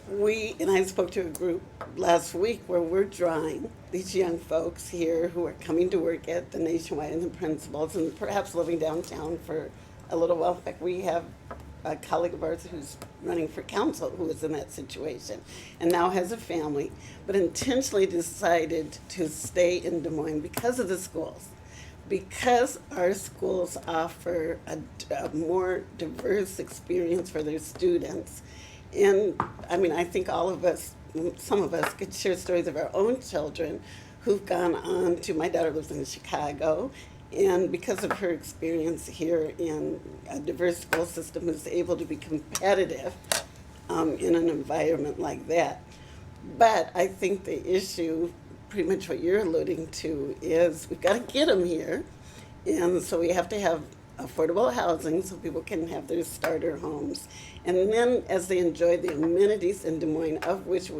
A: I spoke to a group last week where we're drawing these young folks here who are coming to work at the Nationwide and the principals and perhaps living downtown for a little while. In fact, we have a colleague of ours who's running for council who is in that situation and now has a family, but intentionally decided to stay in Des Moines because of the schools. Because our schools offer a more diverse experience for their students. And I mean, I think all of us, some of us could share stories of our own children who've gone on to, my daughter lives in Chicago, and because of her experience here in a diverse school system is able to be competitive in an environment like that. But I think the issue, pretty much what you're alluding to, is we've got to get them here. And so we have to have affordable housing so people can have their starter homes. And then as they enjoy the amenities in Des Moines, of which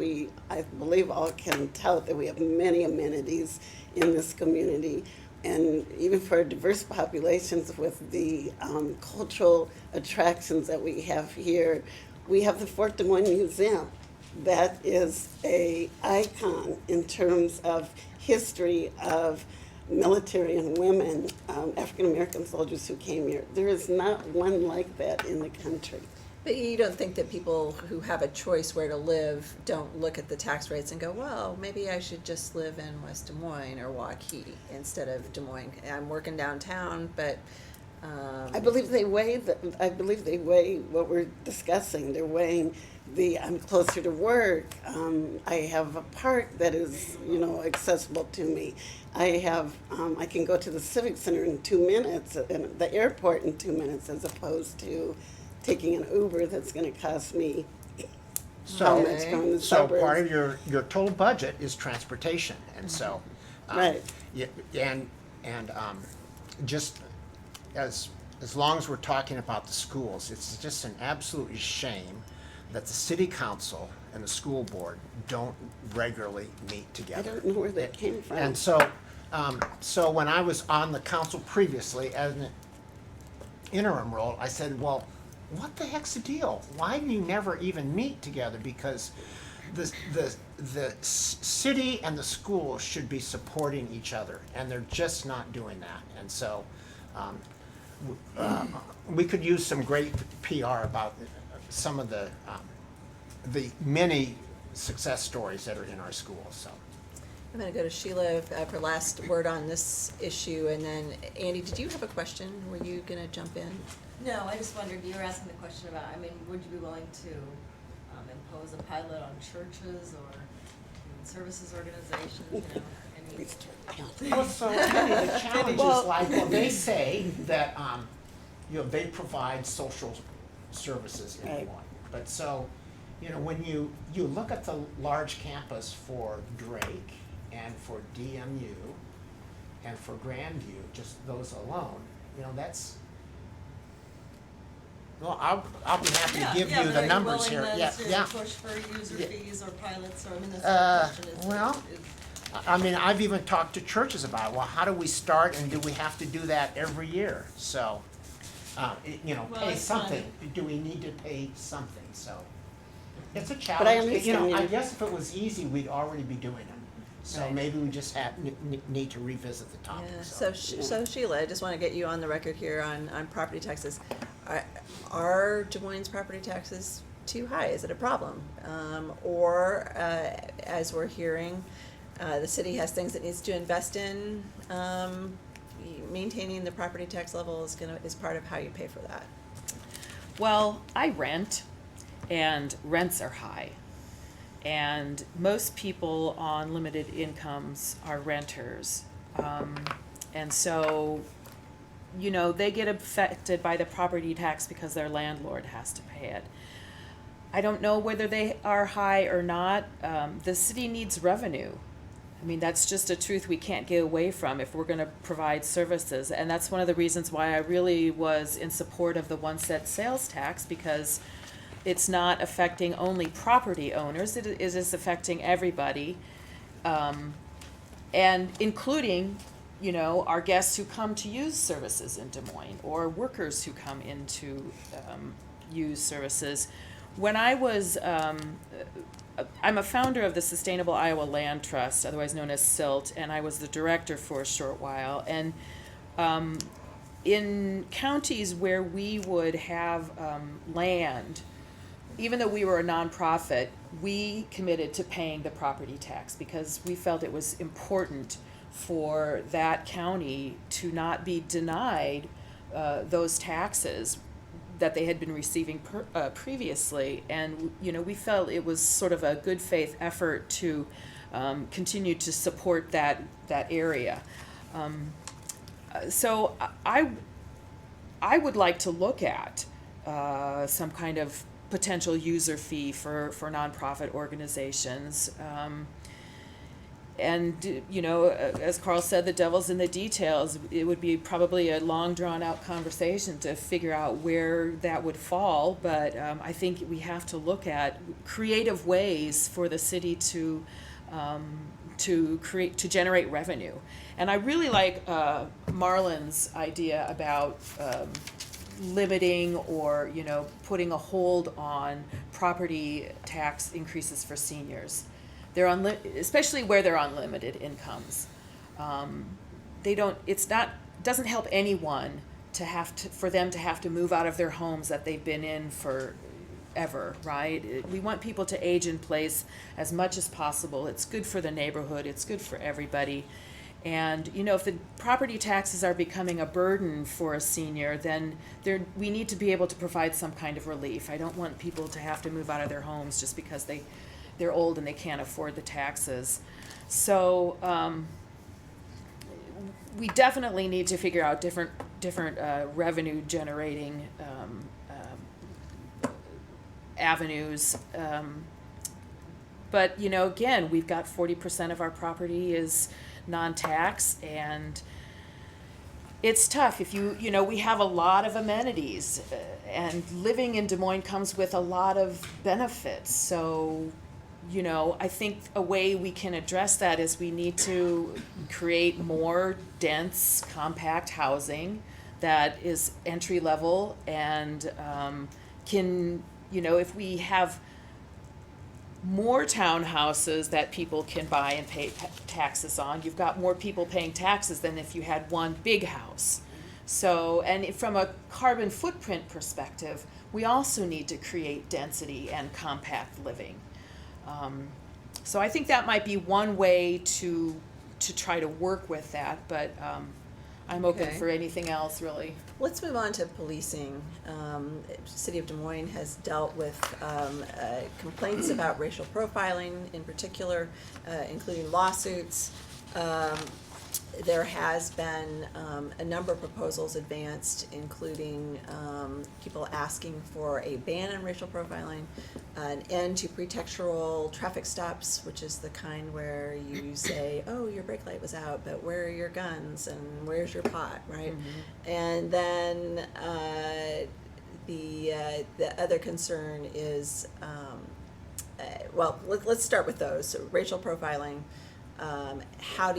A: I believe all can tout that we have many amenities in this community, and even for diverse populations with the cultural attractions that we have here, we have the Fort Des Moines Museum. That is a icon in terms of history of military and women, African-American soldiers who came here. There is not one like that in the country.
B: But you don't think that people who have a choice where to live don't look at the tax rates and go, well, maybe I should just live in West Des Moines or Waukee instead of Des Moines. I'm working downtown, but
A: I believe they weigh what we're discussing. They're weighing I'm closer to work. I have a park that is, accessible to me. I can go to the Civic Center in 2 minutes and the airport in 2 minutes, as opposed to taking an Uber that's going to cost me how much from the
E: So
A: suburbs.
E: part of your total budget is transportation, and so
A: Right.
E: just as long as we're talking about the schools, it's just an absolute shame that the city council and the school board don't regularly meet
A: I
E: together.
A: don't know where that came from.
E: And so when I was on the council previously as an interim role, I said, well, what the heck's the deal? Why do you never even meet together? Because the city and the school should be supporting each other, and they're just not doing that. And so we could use some great PR about some of the many success stories that are in our schools. So
B: I'm going to go to Sheila for last word on this issue, and then Andy, did you have a question? Were you going to jump in?
D: No, I just wondered, you were asking the question about, would you be willing to impose a pilot on churches or services organizations,
E: Well, so the challenge is like, they say that, they provide social services in Des
A: Right.
E: Moines. But so, when you look at the large campus for Drake and for DMU and for Grandview, just those alone, that's, well, I'll be happy to give you the numbers here.
D: Are you willing
E: Yeah.
D: to push for user
E: Yeah.
D: fees or pilots, or, that's the question.
E: Well, I've even talked to churches about, well, how do we start, and do we have to do that every year? So, pay
D: it's
E: something. Do we need to pay something? So, it's a
A: But I
E: challenge.
A: understand
E: I
A: you.
E: guess if it was easy, we'd already be doing them. So
B: Right.
E: maybe we just need to revisit the topic.
B: Yeah. So Sheila, I just want to get you on the record here on property taxes. Are Des Moines property taxes too high? Is it a problem? Or as we're hearing, the city has things it needs to invest in. Maintaining the property tax level is part of how you pay for that.
C: Well, I rent, and rents are high. And most people on limited incomes are renters. And so, you know, they get affected by the property tax because their landlord has to pay it. I don't know whether they are high or not. The city needs revenue. I mean, that's just a truth we can't get away from if we're going to provide services. And that's one of the reasons why I really was in support of the one cent sales tax, because it's not affecting only property owners, it is affecting everybody, and including, you know, our guests who come to use services in Des Moines, or workers who come in to use services. When I was, I'm a founder of the Sustainable Iowa Land Trust, otherwise known as SILT, and I was the director for a short while. And in counties where we would have land, even though we were a nonprofit, we committed to paying the property tax because we felt it was important for that county to not be denied those taxes that they had been receiving previously. And, you know, we felt it was sort of a good faith effort to continue to support that area. So I would like to look at some kind of potential user fee for nonprofit organizations. And, you know, as Carl said, the devil's in the details. It would be probably a long, drawn-out conversation to figure out where that would fall, but I think we have to look at creative ways for the city to generate revenue. And I really like Marlon's idea about limiting or, you know, putting a hold on property tax increases for seniors. They're especially where they're on limited incomes. Doesn't help anyone for them to have to move out of their homes that they've been in forever, right? We want people to age in place as much as possible. It's good for the neighborhood. It's good for everybody. And, you know, if the property taxes are becoming a burden for a senior, then we need to be able to provide some kind of relief. I don't want people to have to move out of their homes just because they're old and they can't afford the taxes. So we definitely need to figure out different revenue generating avenues. But, you know, again, we've got 40% of our property is non-tax, and it's tough. If you know, we have a lot of amenities, and living in Des Moines comes with a lot of benefits. So, you know, I think a way we can address that is we need to create more dense, compact housing that is entry level and can, you know, if we have more townhouses that people can buy and pay taxes on, you've got more people paying taxes than if you had one big house. So, and from a carbon footprint perspective, we also need to create density and compact living. So I think that might be one way to try to work with that, but I'm open
B: Okay.
C: for anything else, really.
B: Let's move on to policing. City of Des Moines has dealt with complaints about racial profiling in particular, including lawsuits. There has been a number of proposals advanced, including people asking for a ban on racial profiling, an end to pretextual traffic stops, which is the kind where you say, oh, your brake light was out, but where are your guns and where's your pot, right? Mm-hmm. And then the other concern is, well, let's start with those. So racial profiling, how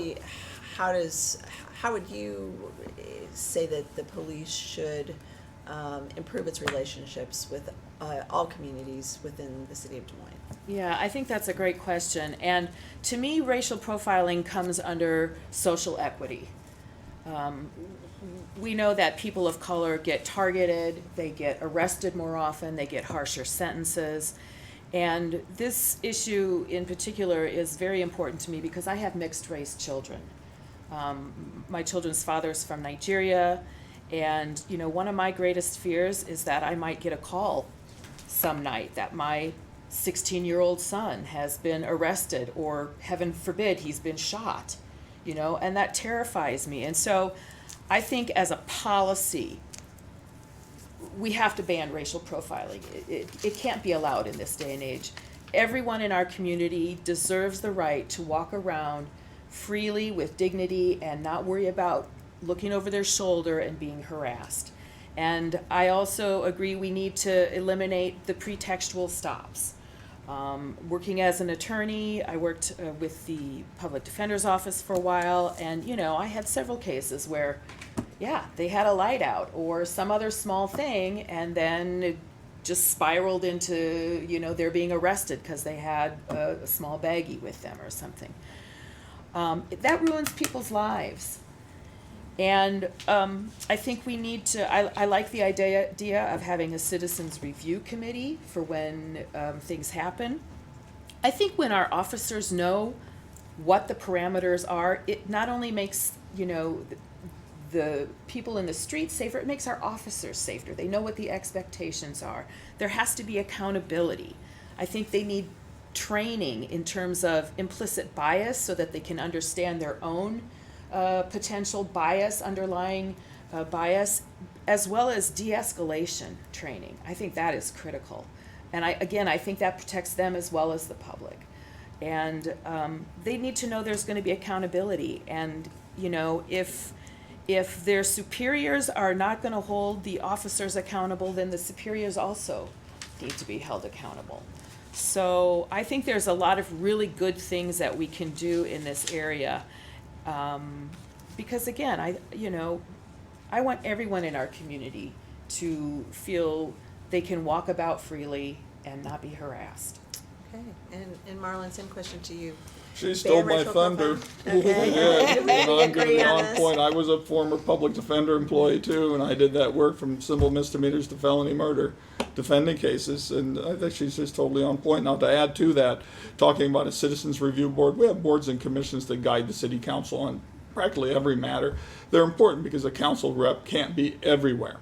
B: would you say that the police should improve its relationships with all communities within the city of Des Moines?
C: Yeah, I think that's a great question. And to me, racial profiling comes under social equity. We know that people of color get targeted, they get arrested more often, they get harsher sentences. And this issue in particular is very important to me because I have mixed race children. My children's father is from Nigeria, And, you know, one of my greatest fears is that I might get a call some night that my 16-year-old son has been arrested, or heaven forbid, he's been shot, you know, and that terrifies me. And so I think as a policy, we have to ban racial profiling. It can't be allowed in this day and age. Everyone in our community deserves the right to walk around freely with dignity and not worry about looking over their shoulder and being harassed. And I also agree we need to eliminate the pretextual stops. Working as an attorney, I worked with the public defender's office for a while, and you know, I had several cases where, yeah, they had a light out or some other small thing, and then it just spiraled into, you know, they're being arrested because they had a small baggie with them or something. That ruins people's lives. And I think we need to, I like the idea of having a citizens review committee for when things happen. I think when our officers know what the parameters are, it not only makes, you know, the people in the streets safer, it makes our officers safer. They know what the expectations are. There has to be accountability. I think they need training in terms of implicit bias so that they can understand their own potential bias, underlying bias, as well as de-escalation training. I think that is critical. And I think that protects them as well as the public. And they need to know there's going to be accountability. And, you know, if their superiors are not going to hold the officers accountable, then the superiors also need to be held accountable. So I think there's a lot of really good things that we can do in this area. Because again, I want everyone in our community to feel they can walk about freely and not be harassed.
B: Okay, and Marlon, same question to you.
H: She stole
B: Ban
H: my
B: racial
H: thunder.
B: profiling? Okay.
H: Yeah, and I'm gonna
B: Agree
H: be
B: on
H: on
B: this.
H: point. I was a former public defender employee too, and I did that work from simple misdemeanors to felony murder, defending cases, and I think she's just totally on point. Now, to add to that, talking about a citizens review board, we have boards and commissions that guide the city council on practically every matter. They're important because a council rep can't be everywhere.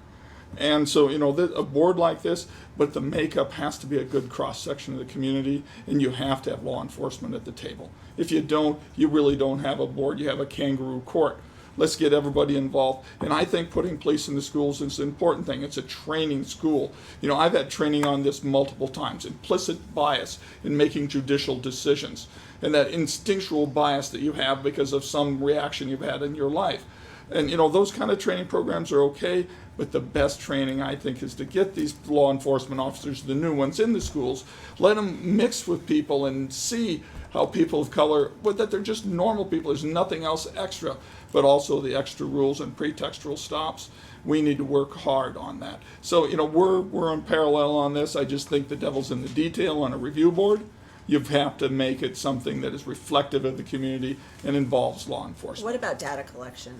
H: And so, you know, a board like this, but the makeup has to be a good cross-section of the community, and you have to have law enforcement at the table. If you don't, you really don't have a board, you have a kangaroo court. Let's get everybody involved. And I think putting police in the schools is an important thing. It's a training school. You know, I've had training on this multiple times. Implicit bias in making judicial decisions, and that instinctual bias that you have because of some reaction you've had in your life. And, you know, those kind of training programs are okay, but the best training, I think, is to get these law enforcement officers, the new ones, in the schools, let them mix with people and see how people of color, but that they're just normal people. There's nothing else extra, but also the extra rules and pretextual stops. We need to work hard on that. So, you know, we're in parallel on this. I just think the devil's in the detail on a review board. You have to make it something that is reflective of the community and involves law enforcement.
B: What about data collection?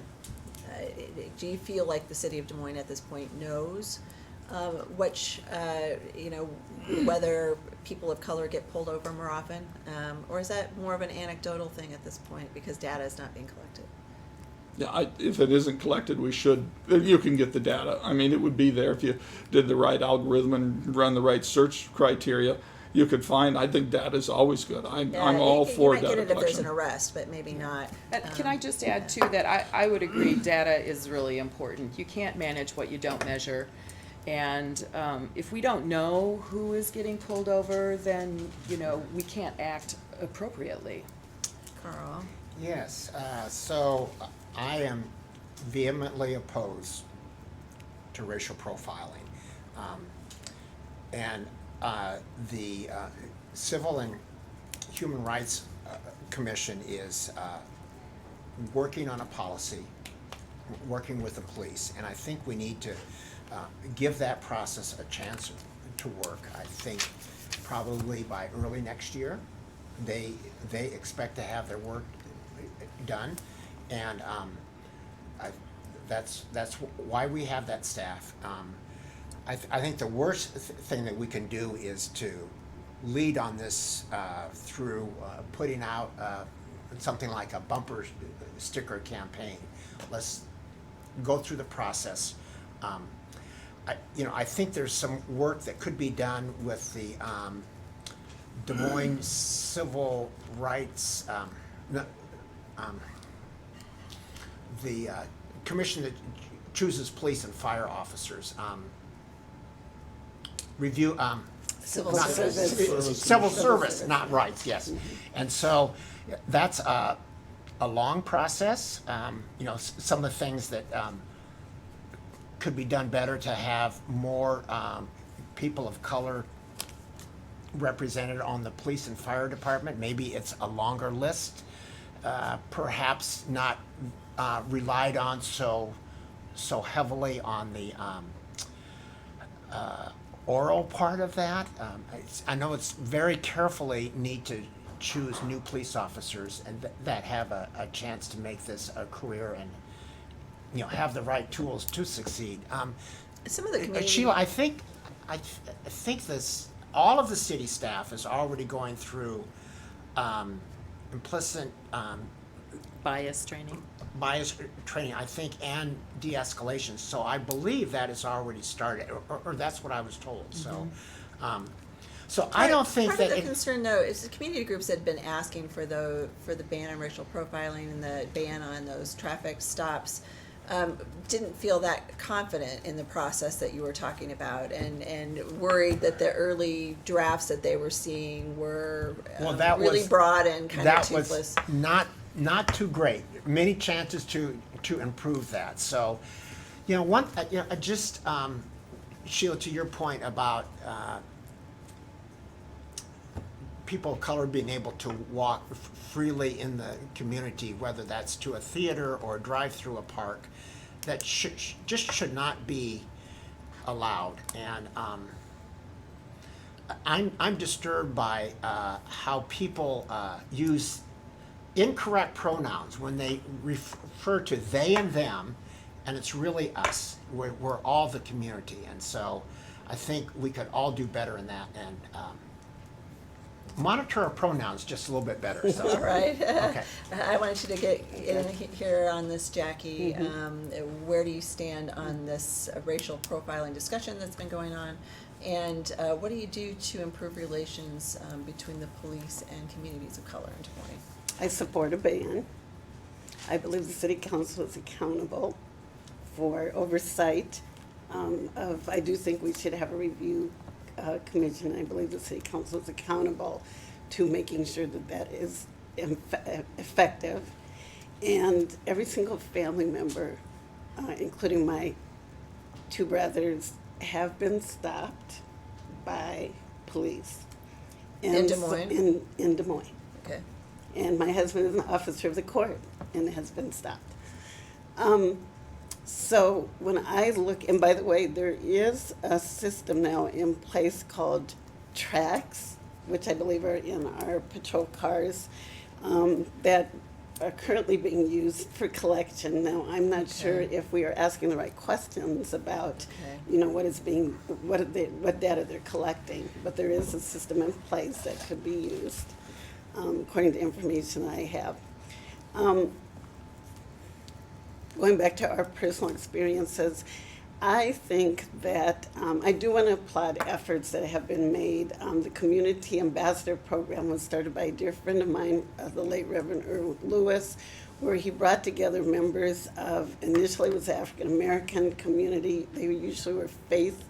B: Do you feel like the city of Des Moines at this point knows whether people of color get pulled over more often? Or is that more of an anecdotal thing at this point because data is not being collected?
H: Yeah, if it isn't collected, you can get the data. I mean, it would be there if you did the right algorithm and run the right search criteria. You could find, I think data is always good. I'm all for data
B: You might get it if there's an
H: collection.
B: arrest, but maybe not.
C: Can I just add too that I would agree data is really important. You can't manage what you don't measure. And if we don't know who is getting pulled over, then, you know, we can't act appropriately.
B: Carl?
E: Yes, so I am vehemently opposed to racial profiling. And the Civil and Human Rights Commission is working on a policy, working with the police, and I think we need to give that process a chance to work. I think probably by early next year, they expect to have their work done, and that's why we have that staff. I think the worst thing that we can do is to lead on this through putting out something like a bumper sticker campaign. go through the process. I think there's some work that could be done with the Des Moines Civil Rights, the commission that chooses police and fire officers. Review,
B: Civil
E: not-
B: service.
E: Civil service, not rights, yes. And so that's a long process. Some of the things that could be done better to have more people of color represented on the police and fire department. Maybe it's a longer list, perhaps not relied on so heavily on the oral part of that. I know it's very carefully need to choose new police officers and that have a chance to make this a career and have the right tools to succeed.
B: Some of the community.
E: Sheila, I think this all of the city staff is already going through implicit
C: Bias training.
E: bias training, I think, and de-escalation. So I believe that is already started, or that's what I was told. So, so I don't think
B: Part
E: that
B: of the concern, though, is the community groups had been asking for the ban on racial profiling and the ban on those traffic stops. Didn't feel that confident in the process that you were talking about, and worried that the early drafts that they were seeing were
E: that
B: really
E: was-
B: broad and kind of
E: that
B: toothless.
E: was not too great. Many chances to improve that. So, just Sheila, to your point about people of color being able to walk freely in the community, whether that's to a theater or drive through a park, that should not be allowed. And I'm disturbed by how people use incorrect pronouns when they refer to they and them, and it's really us. We're all the community, and so I think we could all do better in that and monitor our pronouns just a little bit better. So.
B: All right.
E: Okay.
B: I wanted you to get in here on this, Jackie. Where do you stand on this racial profiling discussion that's been going on? And what do you do to improve relations between the police and communities of color in Des Moines?
A: I support a ban. I believe the city council is accountable for oversight I do think we should have a review commission. I believe the city council is accountable to making sure that that is effective. And every single family member, including my two brothers, have been stopped by police.
B: In Des Moines?
A: In Des Moines.
B: Okay.
A: And my husband is an officer of the court and has been stopped. So when I look, and by the way, there is a system now in place called tracks, which I believe are in our patrol cars, that are currently being used for collection. Now, I'm not sure if we are asking the right questions about, you know, what data they're collecting, but there is a system in place that could be used, according to information I have. Going back to our personal experiences, I think that I do want to applaud efforts that have been made. The Community Ambassador Program was started by a dear friend of mine, the late Reverend Earl Lewis, where he brought together members of, initially it was the African American community. They usually were faith.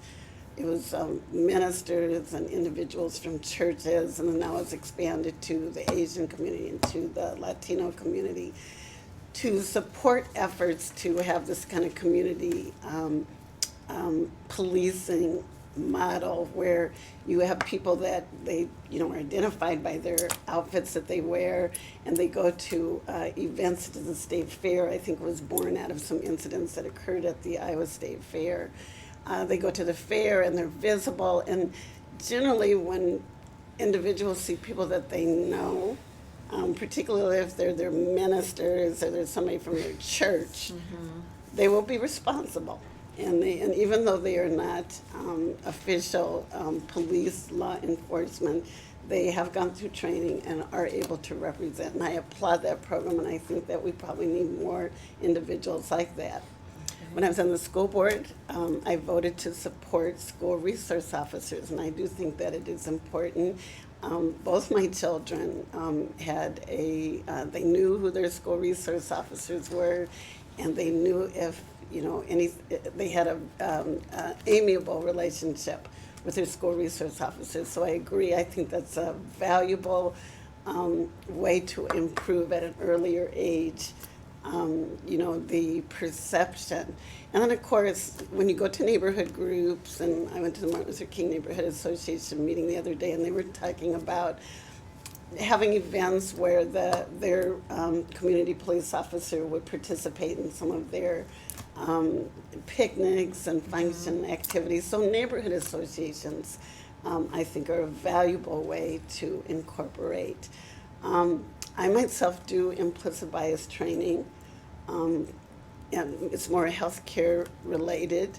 A: It was ministers and individuals from churches, and then now it's expanded to the Asian community and to the Latino community, to support efforts to have this kind of community policing model where you have people that they, you know, are identified by their outfits that they wear, and they go to events to the state fair. I think it was born out of some incidents that occurred at the Iowa State Fair. They go to the fair and they're visible, and generally when individuals see people that they know, particularly if they're their ministers or there's somebody from their church, they will be responsible. And even though they are not official police law enforcement, they have gone through training and are able to represent. And I applaud that program, and I think that we probably need more individuals like that. When I was on the school board, I voted to support school resource officers, and I do think that it is important. Both my children they knew who their school resource officers were, and they knew if, they had a amiable relationship with their school resource officers. So I agree. I think that's a valuable way to improve at an earlier age. The perception. And then, of course, when you go to neighborhood groups, and I went to the Martin Luther King Neighborhood Association meeting the other day, and they were talking about having events where their community police officer would participate in some of their picnics and function activities. So neighborhood associations, I think, are a valuable way to incorporate. I myself do implicit bias training, and it's more healthcare related.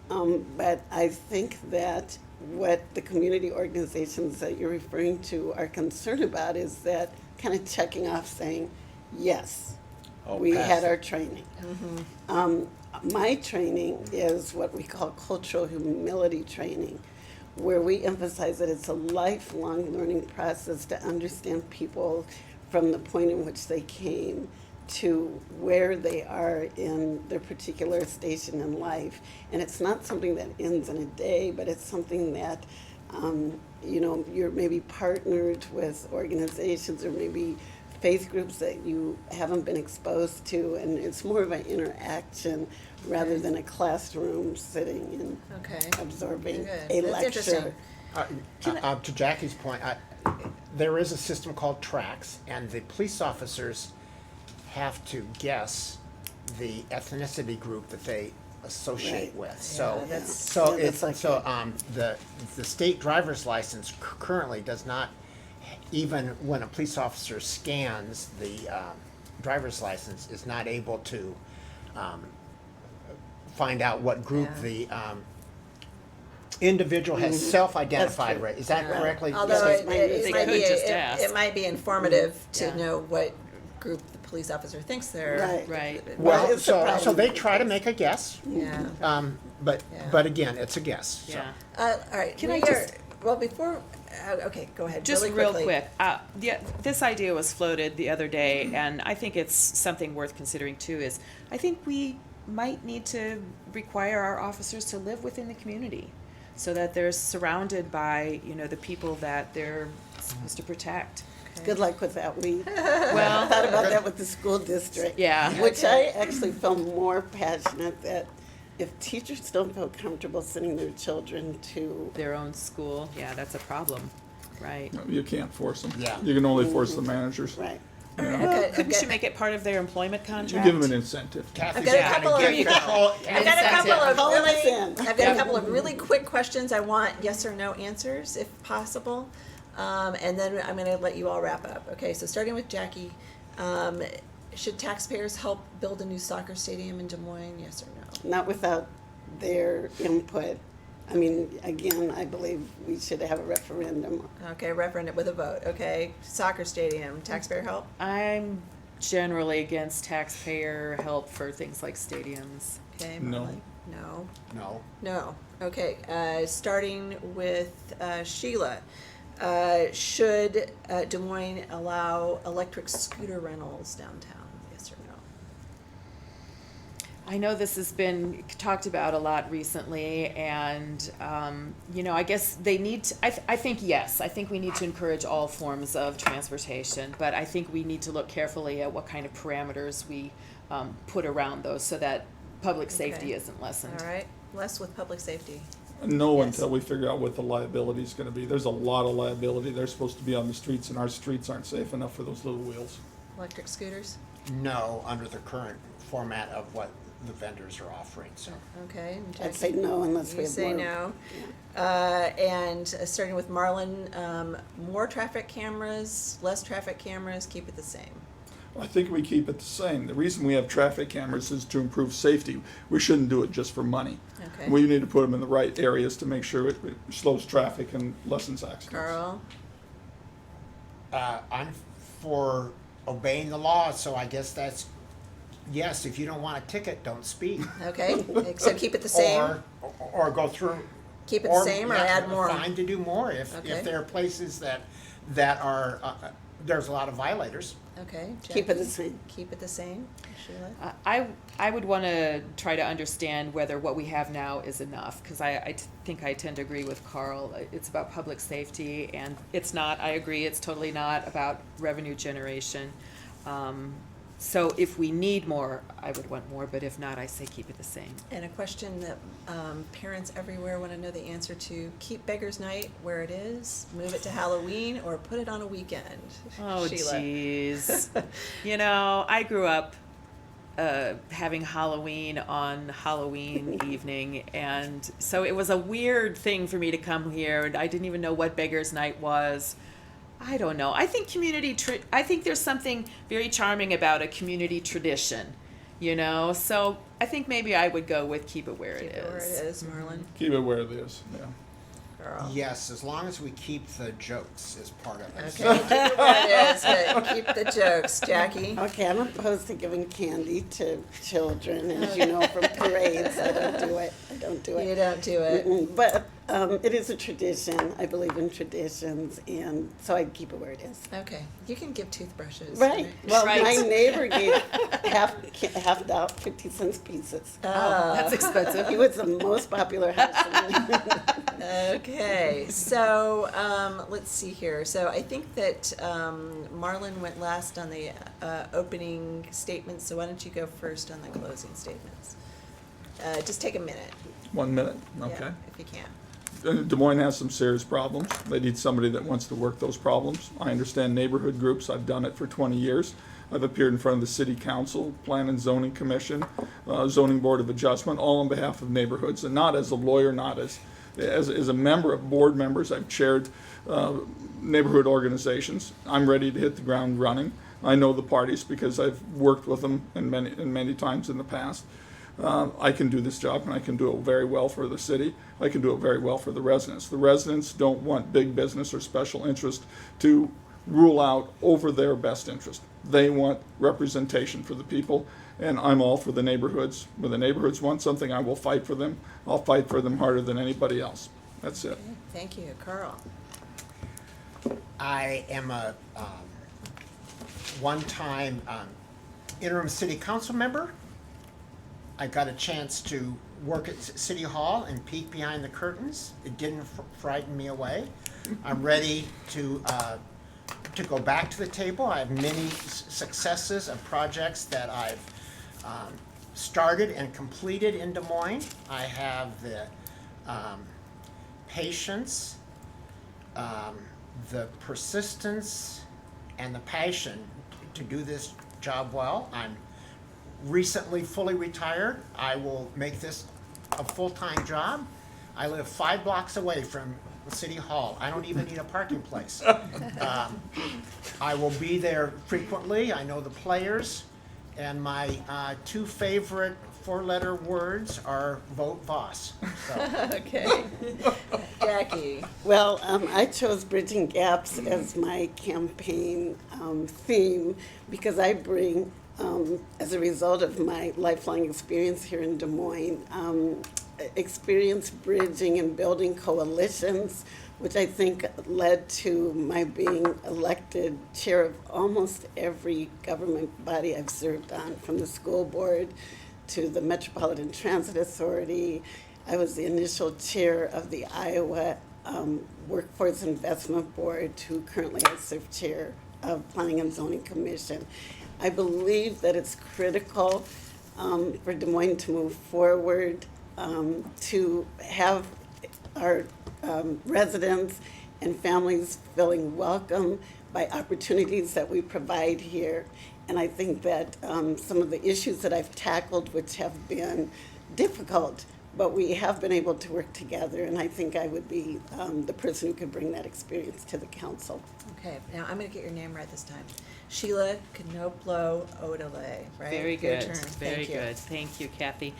A: But I think that what the community organizations that you're referring to are concerned about is that kind of checking off saying, yes, we had our training. My training is what we call cultural humility training, where we emphasize that it's a lifelong learning process to understand people from the point in which they came to where they are in their particular station in life. And it's not something that ends in a day, but it's something that, you're maybe partnered with organizations or maybe faith groups that you haven't been exposed to, and it's more of an interaction rather than a classroom sitting and absorbing
B: Good.
A: a
B: That's
A: lecture.
B: interesting.
E: To Jackie's point, there is a system called tracks, and the police officers have to guess the ethnicity group that they associate
A: Right.
E: with. So,
B: Yeah, that's-
E: so
A: yeah,
E: it's
A: that's like
E: the state driver's license currently does not, even when a police officer scans the driver's license, is not able to find out what group
B: Yeah.
E: the individual has self-identified.
A: That's true.
E: Right? Is that
B: Yeah.
E: correctly?
B: Although
A: Yes,
B: it,
A: mine
B: it,
A: is.
B: it
C: They
B: might
C: could
B: be
C: just
B: it,
C: ask.
B: it might be informative to
C: Yeah.
B: know what group the police officer thinks they're.
A: Right.
C: Right.
E: Well,
A: it's a problem.
E: so they try to make a guess,
B: Yeah.
E: but
B: Yeah.
E: again, it's a guess. So.
C: Yeah.
B: All right.
C: Can
B: we
C: I
B: are-
C: just-
B: well before? Okay, go ahead.
C: Just
B: really
C: real
B: quickly.
C: quick, this idea was floated the other day, and I think it's something worth considering too. Is I think we might need to require our officers to live within the community, so that they're surrounded by the people that they're supposed to protect.
A: Good luck with that. We
C: Well,
A: thought about that with the school district.
C: Yeah.
A: Which I actually feel more passionate that if teachers don't feel comfortable sending their children to,
C: their own school, yeah, that's a problem, right?
H: You can't force them.
E: Yeah.
H: You can only force the managers.
A: right.
B: Okay,
C: Couldn't you make it part of their employment
H: You
C: contract?
H: give them an incentive.
E: Kathy's
B: got a
E: trying to
B: couple
E: get
B: of-
E: control-
B: I've got a couple of
A: Call us
B: really,
A: in.
B: I've got a couple of really quick questions. I want yes or no answers, if possible, and then I'm going to let you all wrap up. Okay, so starting with Jackie, should taxpayers help build a new soccer stadium in Des Moines? Yes or no?
A: Not without their input. I mean, again, I believe we should have a referendum.
B: Okay, referendum with a vote. Okay, soccer stadium, taxpayer help.
C: I'm generally against taxpayer help for things like stadiums.
B: Okay,
H: No.
B: Marlene? No.
E: No.
B: No. Okay, starting with Sheila. Should Des Moines allow electric scooter rentals downtown? Yes or no?
C: I know this has been talked about a lot recently, and I guess they need to. I think yes. I think we need to encourage all forms of transportation, but I think we need to look carefully at what kind of parameters we put around those, so that public safety
B: Okay.
C: isn't lessened.
B: All right, less with public safety.
H: No,
B: Yes.
H: until we figure out what the liability is going to be. There's a lot of liability. They're supposed to be on the streets, and our streets aren't safe enough for those little wheels.
B: Electric scooters?
E: No, under the current format of what the vendors are offering. So
B: Okay. and
A: I'd say no unless we
B: You
A: have
B: say
A: more.
B: no. And starting with Marlon, more traffic cameras, less traffic cameras, keep it the same.
H: I think we keep it the same. The reason we have traffic cameras is to improve safety. We shouldn't do it just for money.
B: Okay.
H: We need to put them in the right areas to make sure it slows traffic and lessens accidents.
B: Carl?
E: I'm for obeying the law, so I guess that's yes, if you don't want a ticket, don't speak.
B: Okay, so keep it the same?
E: Or go through.
B: Keep it the same or add more?
E: Fine to do more
B: Okay.
E: if there are places that are, there's a lot of violators.
B: Okay.
A: Keep it the
B: Jackie?
A: same.
B: Keep it the same, Sheila?
C: I would want to try to understand whether what we have now is enough, because I think I tend to agree with Carl. It's about public safety, and it's not, I agree, it's totally not about revenue generation. So if we need more, I would want more, but if not, I say keep it the same.
B: And a question that parents everywhere want to know the answer to: keep Beggars Night where it is, move it to Halloween, or put it on a weekend?
C: Oh,
B: Sheila.
C: jeez. You know, I grew up having Halloween on Halloween evening, and so it was a weird thing for me to come here, and I didn't even know what Beggars Night was. I don't know. I think I think there's something very charming about a community tradition, you know? So I think maybe I would go with keep it where
B: Keep
C: it
B: it where
C: is.
B: it is, Marlon.
H: Keep it where it is, yeah.
B: Girl.
E: Yes, as long as we keep the jokes as part of it.
B: Okay, keep it where it is, but keep the jokes. Jackie?
A: Okay, I'm opposed to giving candy to children, as you know, from parades. I don't do it. I don't do it.
B: You don't do it.
A: But it is a tradition. I believe in traditions, and so I'd keep it where it is.
B: Okay, you can give toothbrushes.
A: Right. Well,
C: Right.
A: my neighbor gave half out 50 cents pieces.
C: Oh, that's expensive.
A: He was the most popular house in the
B: Okay, so let's see here. So I think that Marlon went last on the opening statements, so why don't you go first on the closing statements? Just take a minute.
H: 1 minute,
B: Yeah,
H: okay.
B: if you can.
H: Des Moines has some serious problems. They need somebody that wants to work those problems. I understand neighborhood groups. I've done it for 20 years. I've appeared in front of the City Council, Plan and Zoning Commission, Zoning Board of Adjustment, all on behalf of neighborhoods, and not as a lawyer, not as a member of board members. I've chaired neighborhood organizations. I'm ready to hit the ground running. I know the parties because I've worked with them in many times in the past. I can do this job, and I can do it very well for the city. I can do it very well for the residents. The residents don't want big business or special interest to rule out over their best interest. They want representation for the people, and I'm all for the neighborhoods. When the neighborhoods want something, I will fight for them. I'll fight for them harder than anybody else. That's it.
B: Thank you, Carl.
E: I am a one-time interim city council member. I got a chance to work at City Hall and peek behind the curtains. It didn't frighten me away. I'm ready to go back to the table. I have many successes of projects that I've started and completed in Des Moines. I have the patience, the persistence, and the passion to do this job well. I'm recently fully retired. I will make this a full-time job. I live 5 blocks away from City Hall. I don't even need a parking place. I will be there frequently. I know the players, and my 2 favorite 4-letter words are vote Voss. So,
B: Okay. Jackie?
A: Well, I chose Bridging Gaps as my campaign theme because I bring, as a result of my lifelong experience here in Des Moines, experience bridging and building coalitions, which I think led to my being elected chair of almost every government body I've served on, from the school board to the Metropolitan Transit Authority. I was the initial chair of the Iowa Workforce Investment Board, who currently I serve chair of Planning and Zoning Commission. I believe that it's critical for Des Moines to move forward, to have our residents and families feeling welcome by opportunities that we provide here. And I think that some of the issues that I've tackled, which have been difficult, but we have been able to work together, and I think I would be the person who could bring that experience to the council.
B: Okay, now I'm gonna get your name right this time. Sheila Knoplo Odele, right?
C: Very
B: Your
C: good,
B: turn.
C: very
B: Thank you.
C: good. Thank you, Kathy.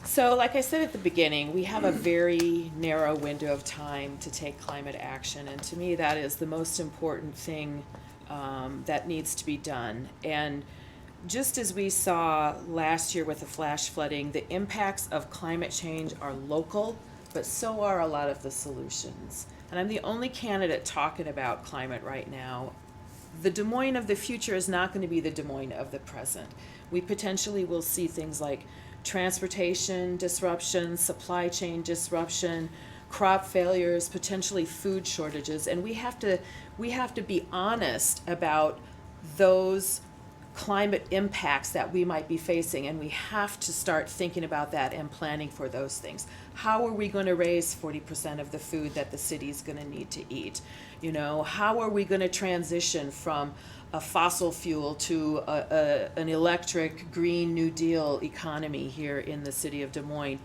C: So like I said at the beginning, we have a very narrow window of time to take climate action, and to me that is the most important thing that needs to be done. And just as we saw last year with the flash flooding, the impacts of climate change are local, but so are a lot of the solutions. And I'm the only candidate talking about climate right now. The Des Moines of the future is not going to be the Des Moines of the present. We potentially will see things like transportation disruption, supply chain disruption, crop failures, potentially food shortages, and we have to be honest about those climate impacts that we might be facing, and we have to start thinking about that and planning for those things. How are we going to raise 40% of the food that the city is going to need to eat? You know, how are we going to transition from a fossil fuel to an electric, green New Deal economy here in the city of Des Moines?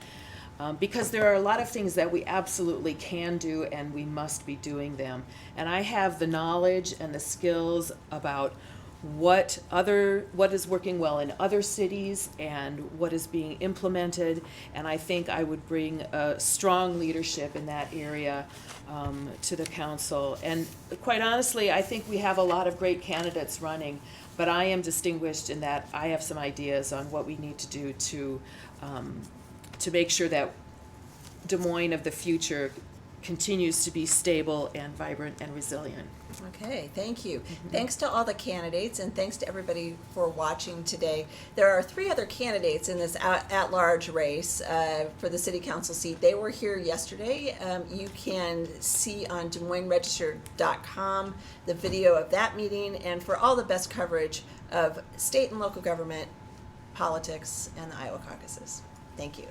C: Because there are a lot of things that we absolutely can do, and we must be doing them. And I have the knowledge and the skills about what is working well in other cities and what is being implemented, and I think I would bring a strong leadership in that area to the council. And quite honestly, I think we have a lot of great candidates running, but I am distinguished in that I have some ideas on what we need to do to make sure that Des Moines of the future continues to be stable and vibrant and resilient.
B: Okay, thank you. Thanks to all the candidates, and thanks to everybody for watching today. There are 3 other candidates in this at-large race for the city council seat. They were here yesterday. You can see on DesMoinesRegister.com the video of that meeting, and for all the best coverage of state and local government, politics, and the Iowa caucuses. Thank you.